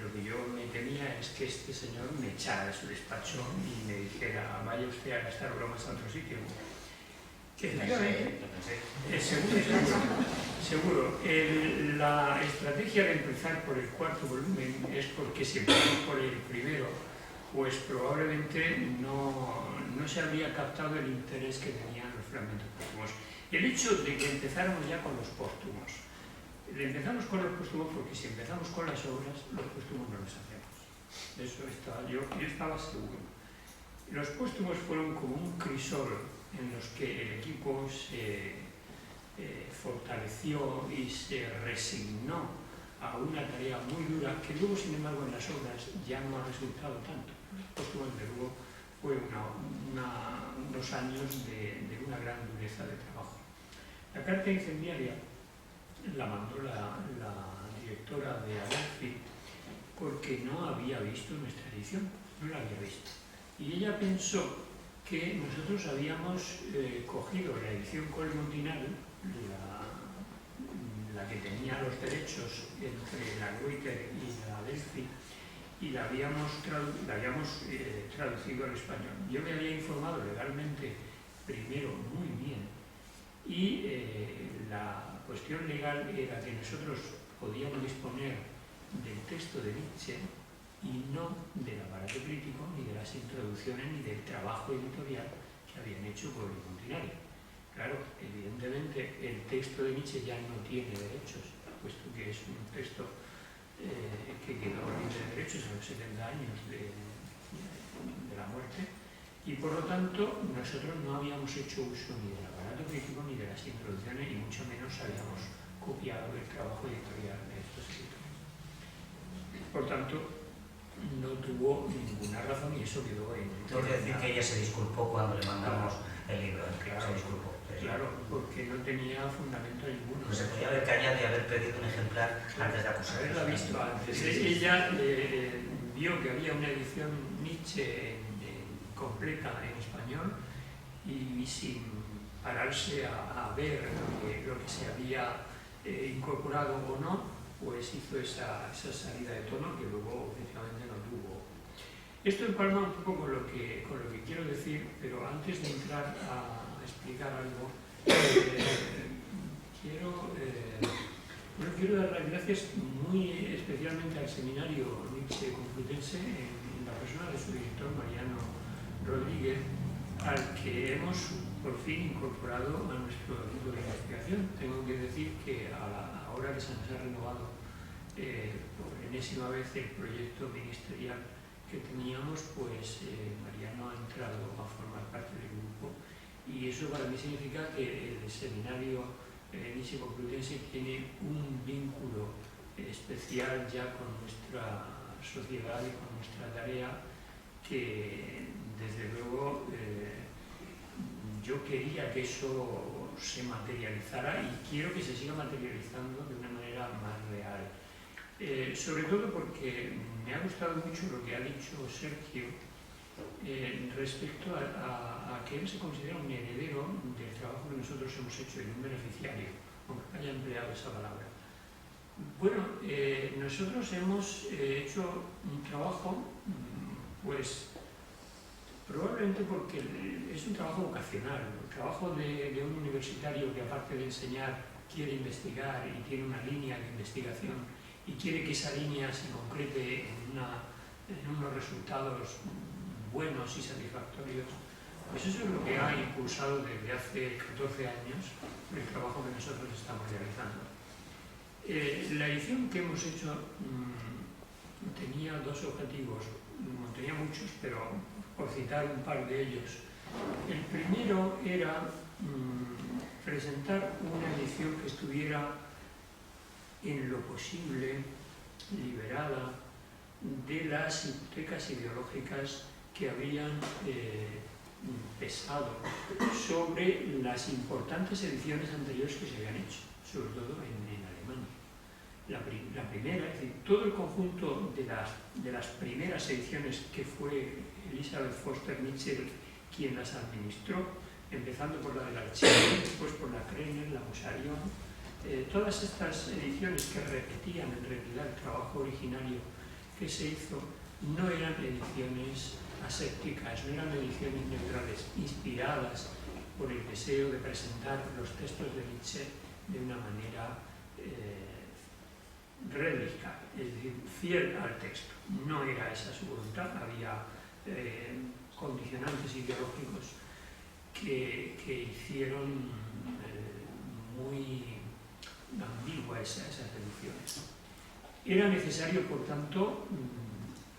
lo que yo me temía es que este señor me echara de su despacho y me dijera, vaya usted a gastar bromas a otro sitio. Que seguro. La estrategia de empezar por el 4.º volumen es porque si empezamos por el primero, pues probablemente no se habría captado el interés que tenían los fragmentos póstumos. El hecho de que empezáramos ya con los póstumos, empezamos con los póstumos porque si empezamos con las obras, los póstumos no los hacemos. De eso yo estaba seguro. Los póstumos fueron como un crisol en los que el equipo se fortaleció y se resignó a una tarea muy dura que luego, sin embargo, en las obras ya no ha resultado tanto. Los póstumos, de luego, fue unos años de una gran dureza de trabajo. La carta incendiaria la mandó la directora de Adelphi porque no había visto nuestra edición, no la había visto. Y ella pensó que nosotros habíamos cogido la edición Colmontinal, la que tenía los derechos entre la Goethe y la Adelphi, y la habíamos traducido al español. Yo me había informado legalmente primero muy bien y la cuestión legal era que nosotros podíamos disponer del texto de Nietzsche y no del aparato crítico, ni de las introducciones, ni del trabajo editorial que habían hecho por el Continario. Claro, evidentemente el texto de Nietzsche ya no tiene derechos, puesto que es un texto que quedó libre de derechos a los 70 años de la muerte, y por lo tanto nosotros no habíamos hecho uso ni del aparato crítico ni de las introducciones, y mucho menos habíamos copiado el trabajo editorial de estos escritores. Por tanto, no tuvo ninguna razón y eso quedó en... Tengo que decir que ella se disculpó cuando le mandamos el libro. Claro, se disculpó. Claro, porque no tenía fundamento ninguno. Pues se podía haber callado y haber pedido un ejemplar antes de acusar. Haberla visto antes. Ella vio que había una edición Nietzsche completa en español y sin pararse a ver lo que se había incorporado o no, pues hizo esa salida de tono que luego efectivamente no tuvo. Esto empalma un poco con lo que quiero decir, pero antes de entrar a explicar algo, quiero dar las gracias muy especialmente al seminario Nietzsche Complutense en la persona de su director Mariano Rodríguez, al que hemos por fin incorporado a nuestro equipo de investigación. Tengo que decir que ahora que se nos ha renovado por enésima vez el proyecto ministerial que teníamos, pues Mariano ha entrado a formar parte del grupo, y eso para mí significa que el seminario Nietzsche Complutense tiene un vínculo especial ya con nuestra sociedad y con nuestra tarea, que desde luego yo quería que eso se materializara y quiero que se siga materializando de una manera más real. Sobre todo porque me ha gustado mucho lo que ha dicho Sergio respecto a que él se considera un heredero del trabajo que nosotros hemos hecho y un beneficiario, aunque haya empleado esa palabra. Bueno, nosotros hemos hecho un trabajo, pues probablemente porque es un trabajo vocacional, el trabajo de un universitario que, aparte de enseñar, quiere investigar y tiene una línea de investigación y quiere que esa línea se concrete en unos resultados buenos y satisfactorios, pues eso es lo que ha impulsado desde hace 14 años el trabajo que nosotros estamos realizando. La edición que hemos hecho tenía dos objetivos, tenía muchos, pero por citar un par de ellos. El primero era presentar una edición que estuviera en lo posible liberada de las hipotecas ideológicas que habían pesado sobre las importantes ediciones anteriores que se habían hecho, sobre todo en Alemania. La primera, es decir, todo el conjunto de las primeras ediciones, que fue Elisabeth Foster Mitchell quien las administró, empezando por la del Archivo, después por la Krenner, la Musarion, todas estas ediciones que repetían en realidad el trabajo originario que se hizo, no eran ediciones asépticas, no eran ediciones neutrales, inspiradas por el deseo de presentar los textos de Nietzsche de una manera radical, es decir, fiel al texto. No era esa su voluntad, había condicionantes ideológicos que hicieron muy ambiguas esas ediciones. Era necesario, por tanto,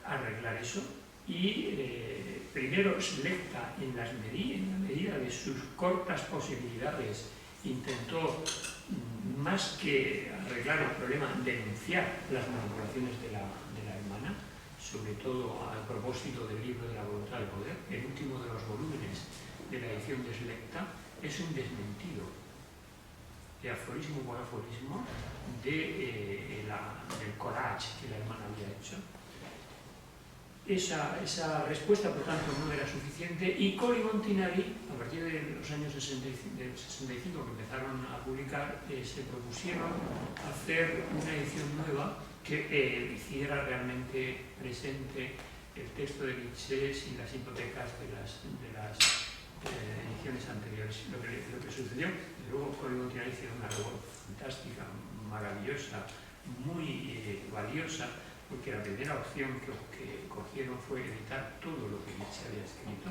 arreglar eso y primero Selecta, en la medida de sus cortas posibilidades, intentó, más que arreglar el problema, denunciar las manipulaciones de la hermana, sobre todo a propósito del libro de la voluntad del poder. El último de los volúmenes de la edición de Selecta es un desmentido de aforismo por aforismo del collage que la hermana había hecho. Esa respuesta, por tanto, no era suficiente, y Coll y Montinari, a partir de los años 65 que empezaron a publicar, se propusieron hacer una edición nueva que hiciera realmente presente el texto de Nietzsche sin las hipotecas de las ediciones anteriores. Lo que sucedió, y luego Coll y Montinari hicieron una labor fantástica, maravillosa, muy valiosa, porque la primera opción que cogieron fue editar todo lo que Nietzsche había escrito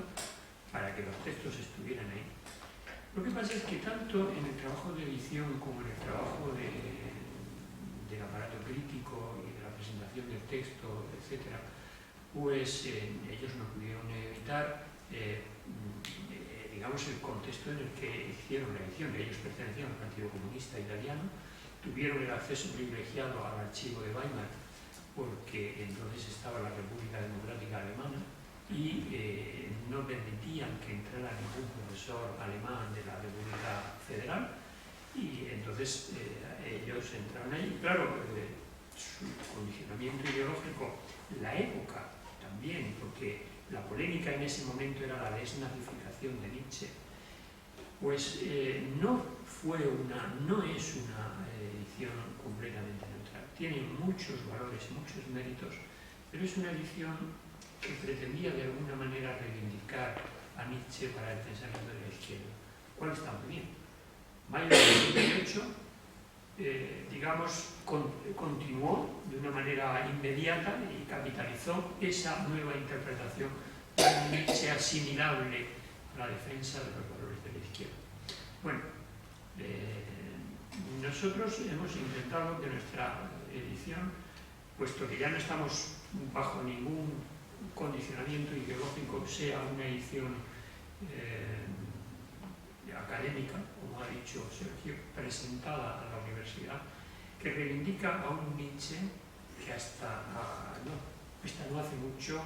para que los textos estuvieran ahí. Lo que pasa es que tanto en el trabajo de edición como en el trabajo del aparato crítico y de la presentación del texto, etc., pues ellos no pudieron evitar digamos, el contexto en el que hicieron la edición. Ellos pertenecían al Partido Comunista Italiano, tuvieron el acceso privilegiado al archivo de Weimar, porque entonces estaba la República Democrática Alemana y no permitían que entrara ningún profesor alemán de la República Federal, y entonces ellos entraron ahí. Claro, su condicionamiento ideológico, la época también, porque la polémica en ese momento era la desnazificación de Nietzsche, pues no es una edición completamente neutral. Tiene muchos valores, muchos méritos, pero es una edición que pretendía de alguna manera reivindicar a Nietzsche para el pensamiento de la izquierda, cual está muy bien. Mayo del 68, digamos, continuó de una manera inmediata y capitalizó esa nueva interpretación de Nietzsche asimilable a la defensa de los valores de la izquierda. Bueno, nosotros hemos intentado que nuestra edición, puesto que ya no estamos bajo ningún condicionamiento ideológico, sea una edición académica, como ha dicho Sergio, presentada a la universidad, que reivindica a un Nietzsche que hasta no hace mucho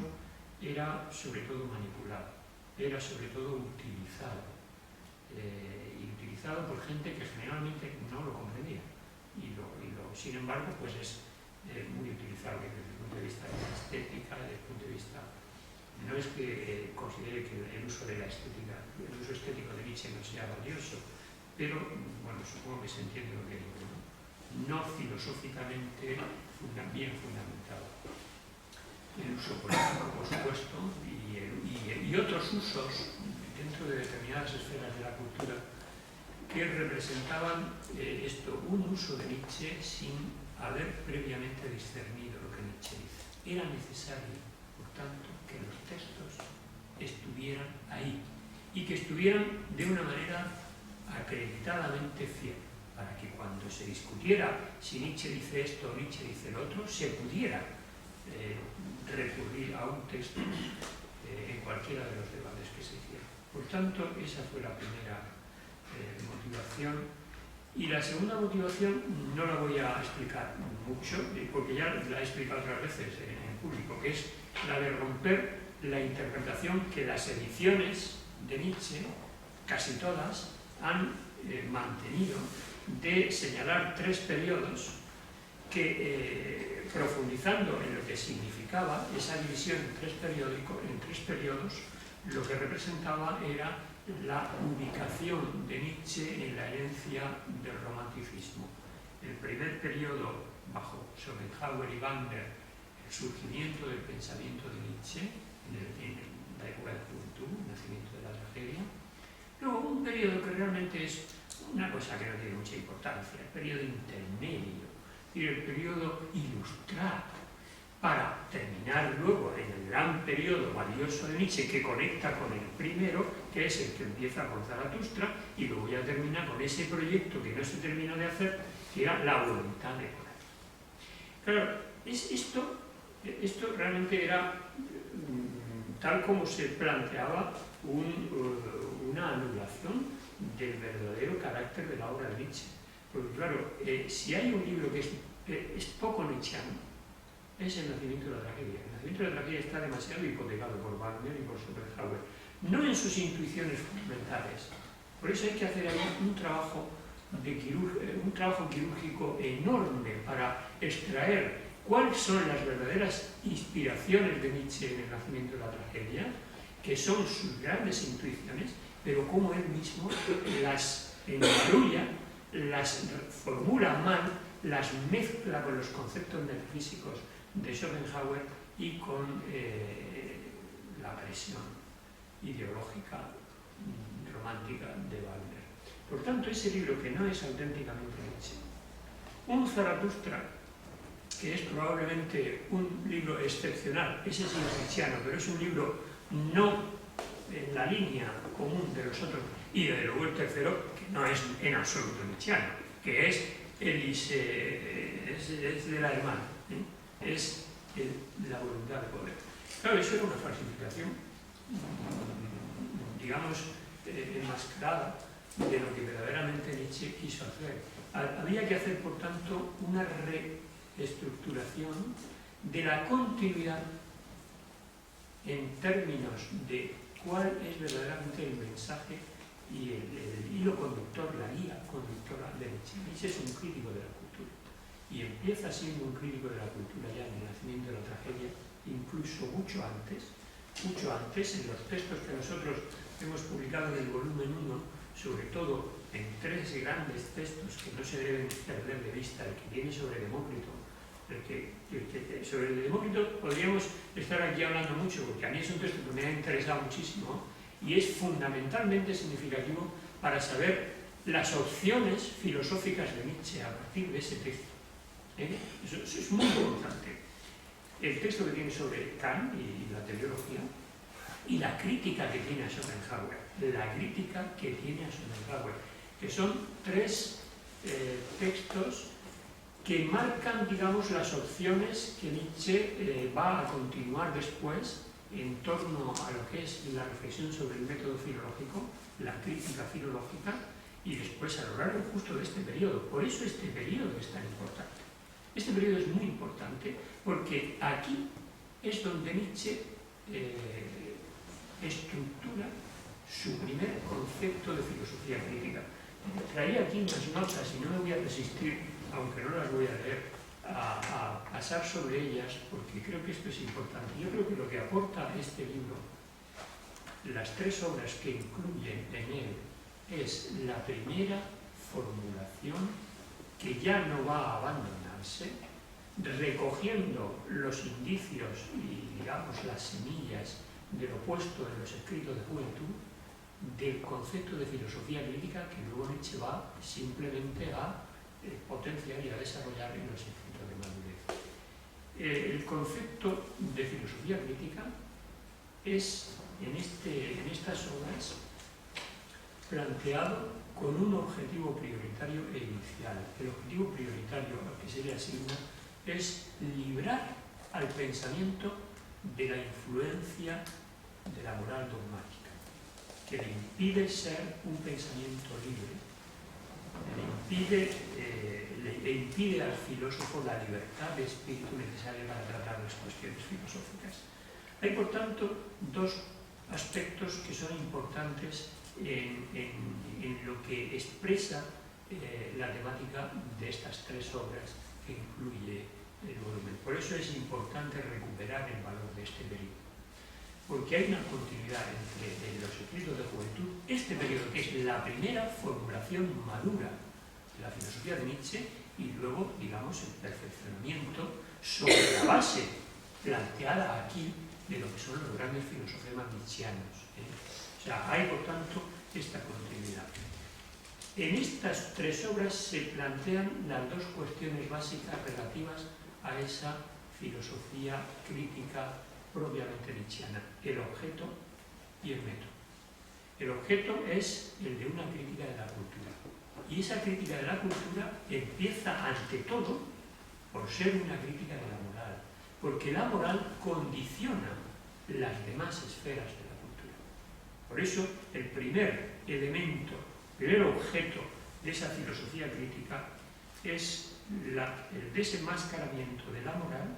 era sobre todo manipulado, era sobre todo utilizado, y utilizado por gente que generalmente no lo comprendía, sin embargo, pues es muy utilizable desde el punto de vista de la estética, desde el punto de vista. No es que considere que el uso de la estética, el uso estético de Nietzsche no sea valioso, pero bueno, supongo que se entiende lo que digo, ¿no? No filosóficamente bien fundamentado. El uso político, por supuesto, y otros usos dentro de determinadas esferas de la cultura que representaban un uso de Nietzsche sin haber previamente discernido lo que Nietzsche dice. Era necesario, por tanto, que los textos estuvieran ahí y que estuvieran de una manera acreditadamente fiel, para que cuando se discutiera si Nietzsche dice esto o Nietzsche dice lo otro, se pudiera recurrir a un texto en cualquiera de los debates que se hicieran. Por tanto, esa fue la primera motivación. Y la segunda motivación no la voy a explicar mucho, porque ya la he explicado otras veces en público, que es la de romper la interpretación que las ediciones de Nietzsche, casi todas, han mantenido, de señalar 3 periodos que, profundizando en lo que significaba esa división en 3 periodos, lo que representaba era la ubicación de Nietzsche en la herencia del romanticismo. El primer periodo, bajo Schopenhauer y Wagner, el surgimiento del pensamiento de Nietzsche, en la época de juventud, el nacimiento de la tragedia. Luego, un periodo que realmente es una cosa que no tiene mucha importancia, el periodo intermedio, es decir, el periodo ilustrado, para terminar luego en el gran periodo valioso de Nietzsche que conecta con el primero, que es el que empieza con Zaratustra, y luego ya termina con ese proyecto que no se terminó de hacer, que era la voluntad de poder. Claro, esto realmente era tal como se planteaba una anulación del verdadero carácter de la obra de Nietzsche. Porque claro, si hay un libro que es poco nietzscheano, es El nacimiento de la tragedia. El nacimiento de la tragedia está demasiado hipotecado por Wagner y por Schopenhauer, no en sus intuiciones fundamentales. Por eso hay que hacer ahí un trabajo quirúrgico enorme para extraer cuáles son las verdaderas inspiraciones de Nietzsche en El nacimiento de la tragedia, que son sus grandes intuiciones, pero cómo él mismo las engarulla, las formula mal, las mezcla con los conceptos metafísicos de Schopenhauer y con la presión ideológica romántica de Wagner. Por tanto, ese libro, que no es auténticamente Nietzsche, un Zaratustra, que es probablemente un libro excepcional, ese sí es nietzscheano, pero es un libro no en la línea común de los otros, y desde luego el tercero, que no es en absoluto nietzscheano, que es de la hermana, es la voluntad de poder. Claro, eso era una falsificación, digamos, enmascarada de lo que verdaderamente Nietzsche quiso hacer. Había que hacer, por tanto, una reestructuración de la continuidad en términos de cuál es verdaderamente el mensaje y el hilo conductor, la guía conductora de Nietzsche. Nietzsche es un crítico de la cultura y empieza siendo un crítico de la cultura ya en El nacimiento de la tragedia, incluso mucho antes, en los textos que nosotros hemos publicado en el volumen 1, sobre todo en 3 grandes textos que no se deben perder de vista, el que viene sobre Demócrito. Sobre el Demócrito podríamos estar aquí hablando mucho, porque a mí es un texto que me ha interesado muchísimo y es fundamentalmente significativo para saber las opciones filosóficas de Nietzsche a partir de ese texto. Eso es muy importante. El texto que tiene sobre Kant y la teleología, y la crítica que tiene a Schopenhauer. Que son 3 textos que marcan, digamos, las opciones que Nietzsche va a continuar después en torno a lo que es la reflexión sobre el método filológico, la crítica filológica, y después a lo largo justo de este periodo. Por eso este periodo es tan importante. Este periodo es muy importante porque aquí es donde Nietzsche estructura su primer concepto de filosofía crítica. Traía aquí unas notas y no me voy a resistir, aunque no las voy a leer, a pasar sobre ellas, porque creo que esto es importante. Yo creo que lo que aporta este libro, las 3 obras que incluyen en él, es la primera formulación que ya no va a abandonarse, recogiendo los indicios y, digamos, las semillas de lo puesto en los escritos de juventud, del concepto de filosofía crítica que luego Nietzsche va simplemente a potenciar y a desarrollar en los escritos de madurez. El concepto de filosofía crítica es en estas obras planteado con un objetivo prioritario e inicial. El objetivo prioritario al que se le asigna es librar al pensamiento de la influencia de la moral dogmática, que le impide ser un pensamiento libre, le impide al filósofo la libertad de espíritu necesaria para tratar las cuestiones filosóficas. Hay, por tanto, dos aspectos que son importantes en lo que expresa la temática de estas tres obras que incluye el volumen. Por eso es importante recuperar el valor de este periodo, porque hay una continuidad entre los escritos de juventud, este periodo que es la primera formulación madura de la filosofía de Nietzsche, y luego, digamos, el perfeccionamiento sobre la base planteada aquí de lo que son los grandes filosofemas nietzscheanos. O sea, hay, por tanto, esta continuidad. En estas tres obras se plantean las dos cuestiones básicas relativas a esa filosofía crítica propiamente nietzscheana: el objeto y el método. El objeto es el de una crítica de la cultura, y esa crítica de la cultura empieza ante todo por ser una crítica de la moral, porque la moral condiciona las demás esferas de la cultura. Por eso el primer elemento, el primer objeto de esa filosofía crítica es el desenmascaramiento de la moral,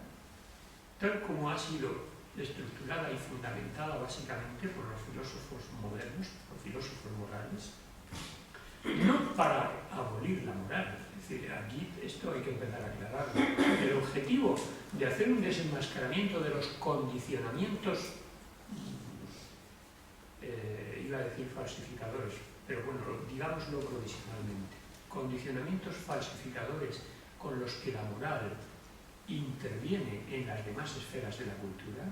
tal como ha sido estructurada y fundamentada básicamente por los filósofos modernos, por filósofos morales, no para abolir la moral. Es decir, aquí esto hay que empezar a aclararlo. El objetivo de hacer un desenmascaramiento de los condicionamientos, iba a decir falsificadores, pero bueno, digámoslo provisionalmente, condicionamientos falsificadores con los que la moral interviene en las demás esferas de la cultura,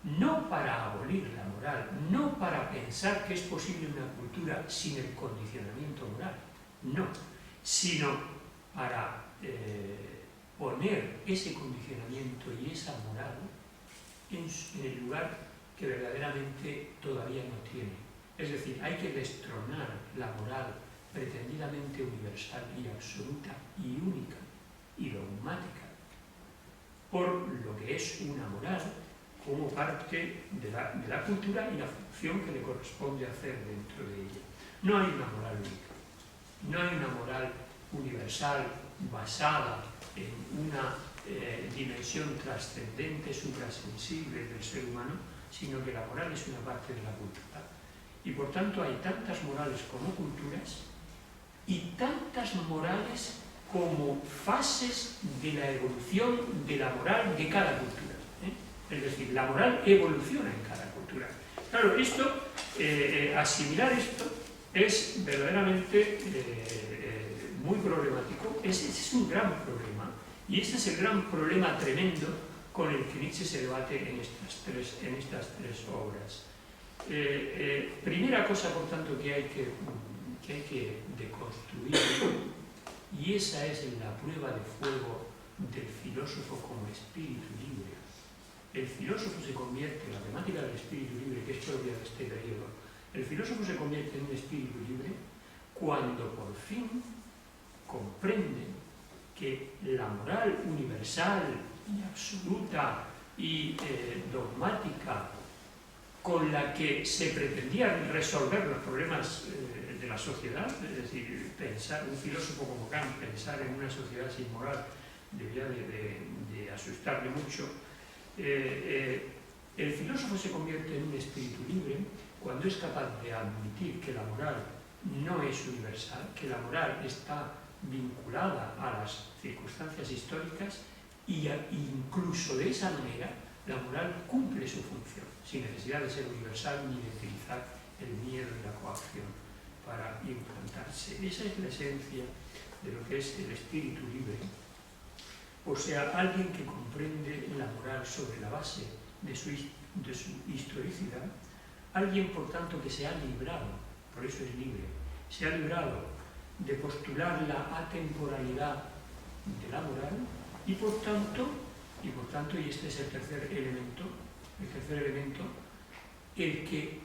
no para abolir la moral, no para pensar que es posible una cultura sin el condicionamiento moral, no, sino para poner ese condicionamiento y esa moral en el lugar que verdaderamente todavía no tiene. Es decir, hay que destronar la moral pretendidamente universal y absoluta y única y dogmática por lo que es una moral como parte de la cultura y la función que le corresponde hacer dentro de ella. No hay una moral única, no hay una moral universal basada en una dimensión trascendente, suprasensible del ser humano, sino que la moral es una parte de la cultura. Y por tanto hay tantas morales como culturas y tantas morales como fases de la evolución de la moral de cada cultura. Es decir, la moral evoluciona en cada cultura. Claro, asimilar esto es verdaderamente muy problemático. Ese es un gran problema, y ese es el gran problema tremendo con el que Nietzsche se debate en estas tres obras. Primera cosa, por tanto, que hay que deconstruir, y esa es la prueba de fuego del filósofo como espíritu libre. El filósofo se convierte, en la temática del espíritu libre, que es propia de este periodo, el filósofo se convierte en un espíritu libre cuando por fin comprende que la moral universal y absoluta y dogmática con la que se pretendían resolver los problemas de la sociedad, es decir, un filósofo como Kant, pensar en una sociedad sin moral debía de asustarle mucho. El filósofo se convierte en un espíritu libre cuando es capaz de admitir que la moral no es universal, que la moral está vinculada a las circunstancias históricas, y incluso de esa manera la moral cumple su función, sin necesidad de ser universal ni de utilizar el miedo y la coacción para implantarse. Esa es la esencia de lo que es el espíritu libre. O sea, alguien que comprende la moral sobre la base de su historicidad, Alguien, por tanto, que se ha librado, por eso es libre, se ha librado de postular la atemporalidad de la moral y por tanto, y este es el tercer elemento, el que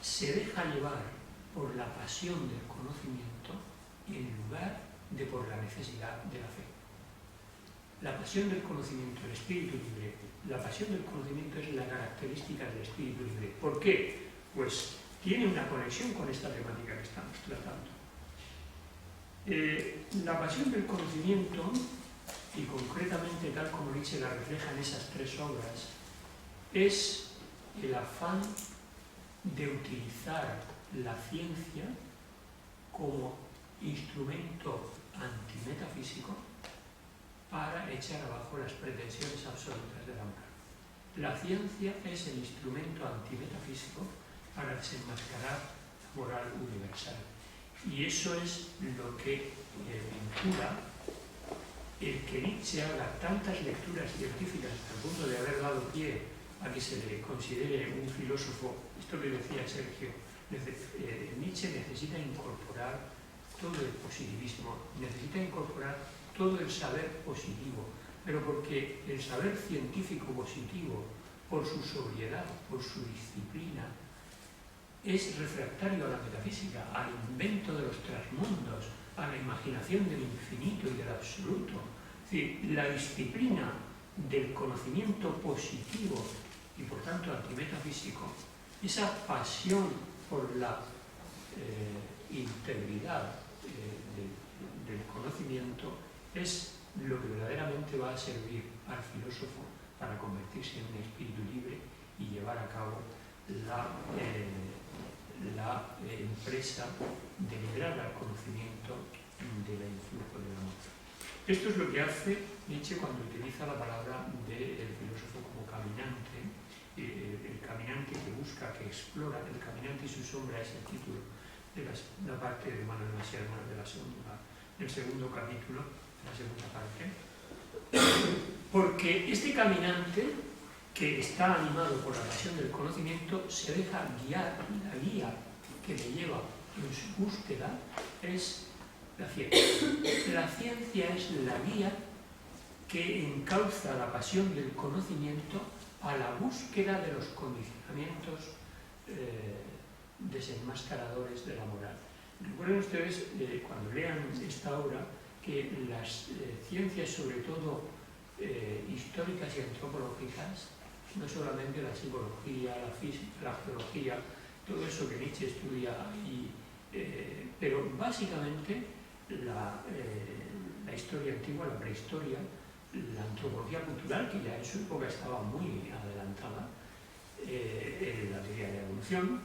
se deja llevar por la pasión del conocimiento en lugar de por la necesidad de la fe. La pasión del conocimiento, el espíritu libre, la pasión del conocimiento es la característica del espíritu libre. ¿Por qué? Pues tiene una conexión con esta temática que estamos tratando. La pasión del conocimiento, y concretamente tal como Nietzsche la refleja en esas tres obras, es el afán de utilizar la ciencia como instrumento antimetafísico para echar abajo las pretensiones absolutas de la moral. La ciencia es el instrumento antimetafísico para desenmascarar la moral universal. Y eso es lo que vincula el que Nietzsche haga tantas lecturas científicas hasta el punto de haber dado pie a que se le considere un filósofo. Esto que decía Sergio, Nietzsche necesita incorporar todo el positivismo, necesita incorporar todo el saber positivo, pero porque el saber científico positivo, por su sobriedad, por su disciplina, es refractario a la metafísica, al invento de los trasmundos, a la imaginación del infinito y del absoluto. Es decir, la disciplina del conocimiento positivo y por tanto antimetafísico, esa pasión por la integridad del conocimiento es lo que verdaderamente va a servir al filósofo para convertirse en un espíritu libre y llevar a cabo la empresa de liberar al conocimiento del influjo del amor. Esto es lo que hace Nietzsche cuando utiliza la palabra del filósofo como caminante, el caminante que busca, que explora. El caminante y su sombra es el título de la parte de Manuel Masierma del segundo capítulo, de la segunda parte. Porque este caminante, que está animado por la pasión del conocimiento, se deja guiar. La guía que le lleva en su búsqueda es la ciencia. La ciencia es la guía que encauza la pasión del conocimiento a la búsqueda de los condicionamientos desenmascaradores de la moral. Recuerden ustedes, cuando lean esta obra, que las ciencias, sobre todo históricas y antropológicas, no solamente la psicología, la física, la geología, todo eso que Nietzsche estudia, pero básicamente la historia antigua, la prehistoria, la antropología cultural, que ya en su época estaba muy adelantada, la teoría de la evolución,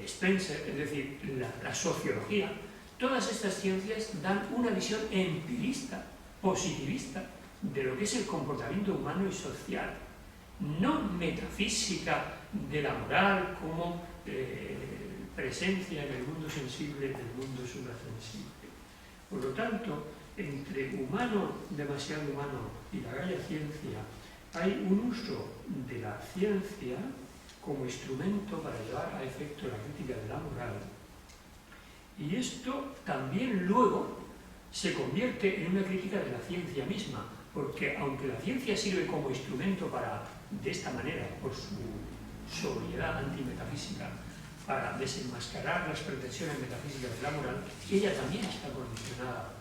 Spencer, es decir, la sociología, todas estas ciencias dan una visión empirista, positivista, de lo que es el comportamiento humano y social, no metafísica de la moral como presencia en el mundo sensible del mundo suprasensible. Por lo tanto, entre humano, demasiado humano, y la gaya ciencia, hay un uso de la ciencia como instrumento para llevar a efecto la crítica de la moral. Y esto también luego se convierte en una crítica de la ciencia misma, porque aunque la ciencia sirve como instrumento para, de esta manera, por su sobriedad antimetafísica, para desenmascarar las pretensiones metafísicas de la moral, ella también está condicionada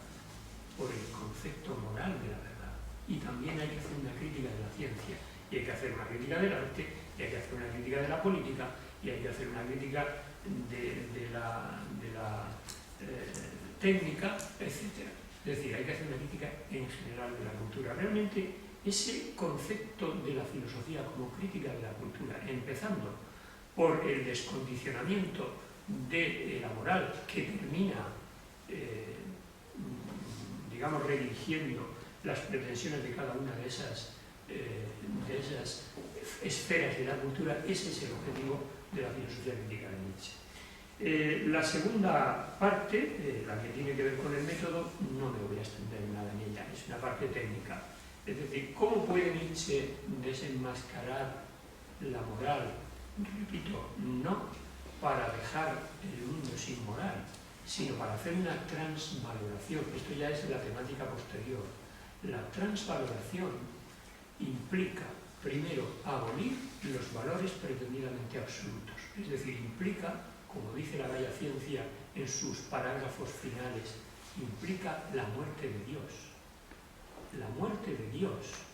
por el concepto moral de la verdad. Y también hay que hacer una crítica de la ciencia, y hay que hacer una crítica del arte, y hay que hacer una crítica de la política, y hay que hacer una crítica de la técnica, etc. Es decir, hay que hacer una crítica en general de la cultura. Realmente, ese concepto de la filosofía como crítica de la cultura, empezando por el descondicionamiento de la moral que termina, digamos, redirigiendo las pretensiones de cada una de esas esferas de la cultura, ese es el objetivo de la filosofía crítica de Nietzsche. La segunda parte, la que tiene que ver con el método, no me voy a extender nada en ella, es una parte técnica. Es decir, ¿cómo puede Nietzsche desenmascarar la moral repito, no para dejar el mundo sin moral, sino para hacer una transvaloración. Esto ya es la temática posterior. La transvaloración implica, primero, abolir los valores pretendidamente absolutos. Es decir, implica, como dice la Bella Ciencia en sus parágrafos finales, implica la muerte de Dios. La muerte de Dios.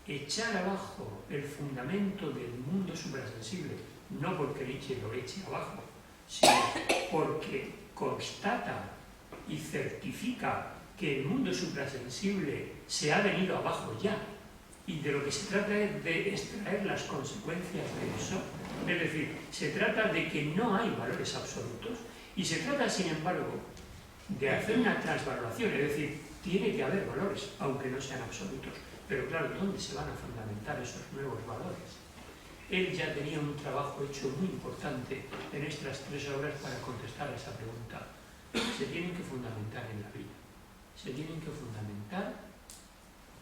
Echar abajo el fundamento del mundo suprasensible, no porque Nietzsche lo eche abajo, sino porque constata y certifica que el mundo suprasensible se ha venido abajo ya, y de lo que se trata es de extraer las consecuencias de eso. Es decir, se trata de que no hay valores absolutos, y se trata, sin embargo, de hacer una transvaloración, es decir, tiene que haber valores, aunque no sean absolutos. Pero claro, ¿dónde se van a fundamentar esos nuevos valores? Él ya tenía un trabajo hecho muy importante en estas 3 obras para contestar a esa pregunta. Se tienen que fundamentar en la vida. Se tienen que fundamentar,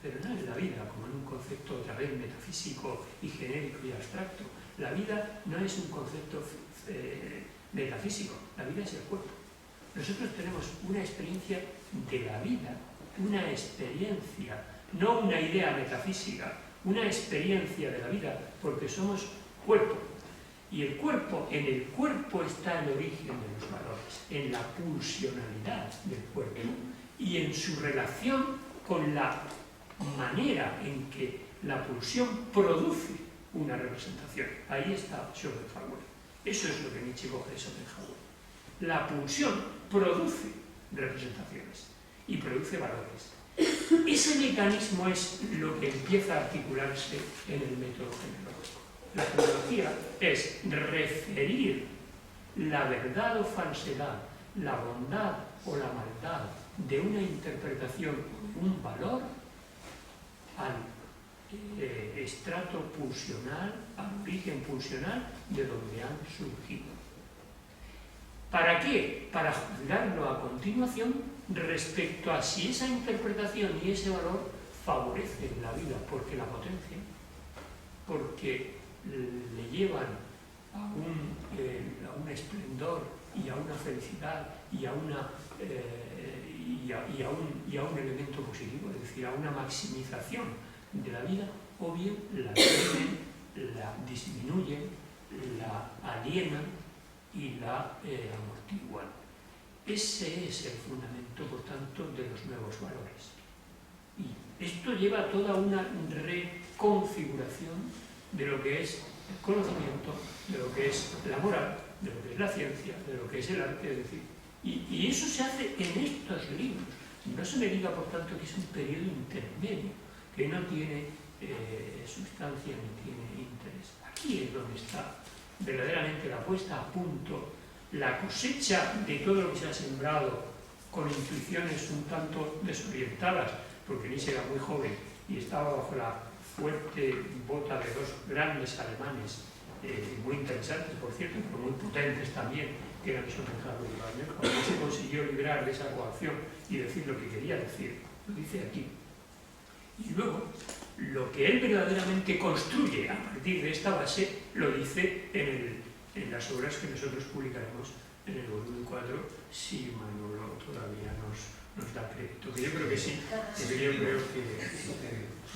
pero no en la vida, como en un concepto otra vez metafísico y genérico y abstracto. La vida no es un concepto metafísico, la vida es el cuerpo. Nosotros tenemos una experiencia de la vida, una experiencia, no una idea metafísica, una experiencia de la vida, porque somos cuerpo. Y el cuerpo, en el cuerpo está el origen de los valores, en la pulsionalidad del cuerpo y en su relación con la manera en que la pulsión produce una representación. Ahí está Schopenhauer. Eso es lo que Nietzsche coge de Schopenhauer. La pulsión produce representaciones y produce valores. Ese mecanismo es lo que empieza a articularse en el método genealógico. La genealogía es referir la verdad o falsedad, la bondad o la maldad de una interpretación, un valor, al estrato pulsional, al origen pulsional de donde han surgido. ¿Para qué? Para juzgarlo a continuación respecto a si esa interpretación y ese valor favorecen la vida, porque la potencian, porque le llevan a un esplendor y a una felicidad y a un elemento positivo, es decir, a una maximización de la vida, o bien la tienen, la disminuyen, la alienan y la amortiguan. Ese es el fundamento, por tanto, de los nuevos valores. Y esto lleva a toda una reconfiguración de lo que es el conocimiento, de lo que es la moral, de lo que es la ciencia, de lo que es el arte, es decir. Y eso se hace en estos libros. No se me diga, por tanto, que es un periodo intermedio, que no tiene sustancia ni tiene interés. Aquí es donde está verdaderamente la puesta a punto, la cosecha de todo lo que se ha sembrado con intuiciones un tanto desorientadas, porque Nietzsche era muy joven y estaba bajo la fuerte bota de 2 grandes alemanes, muy interesantes, por cierto, pero muy potentes también, que eran Schopenhauer y Wagner. Cuando se consiguió librar de esa coacción y decir lo que quería decir, lo dice aquí. Y luego, lo que él verdaderamente construye a partir de esta base, lo dice en las obras que nosotros publicaremos en el volumen 4, si Manolo todavía nos da crédito. Que yo creo que sí, porque yo creo que...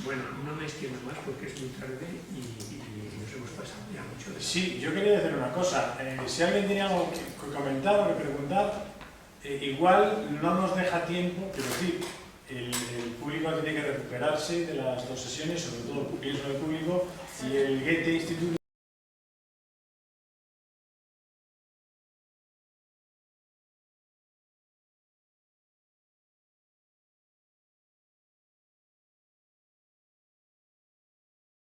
Bueno, no me extiendo más porque es muy tarde y nos hemos pasado ya mucho de... Sí, yo quería decir una cosa. Si alguien tenía algo que comentar o que preguntar, igual no nos deja tiempo, pero sí, el público tiene que recuperarse de las 2 sesiones, sobre todo pienso en el público, y el Goethe Instituto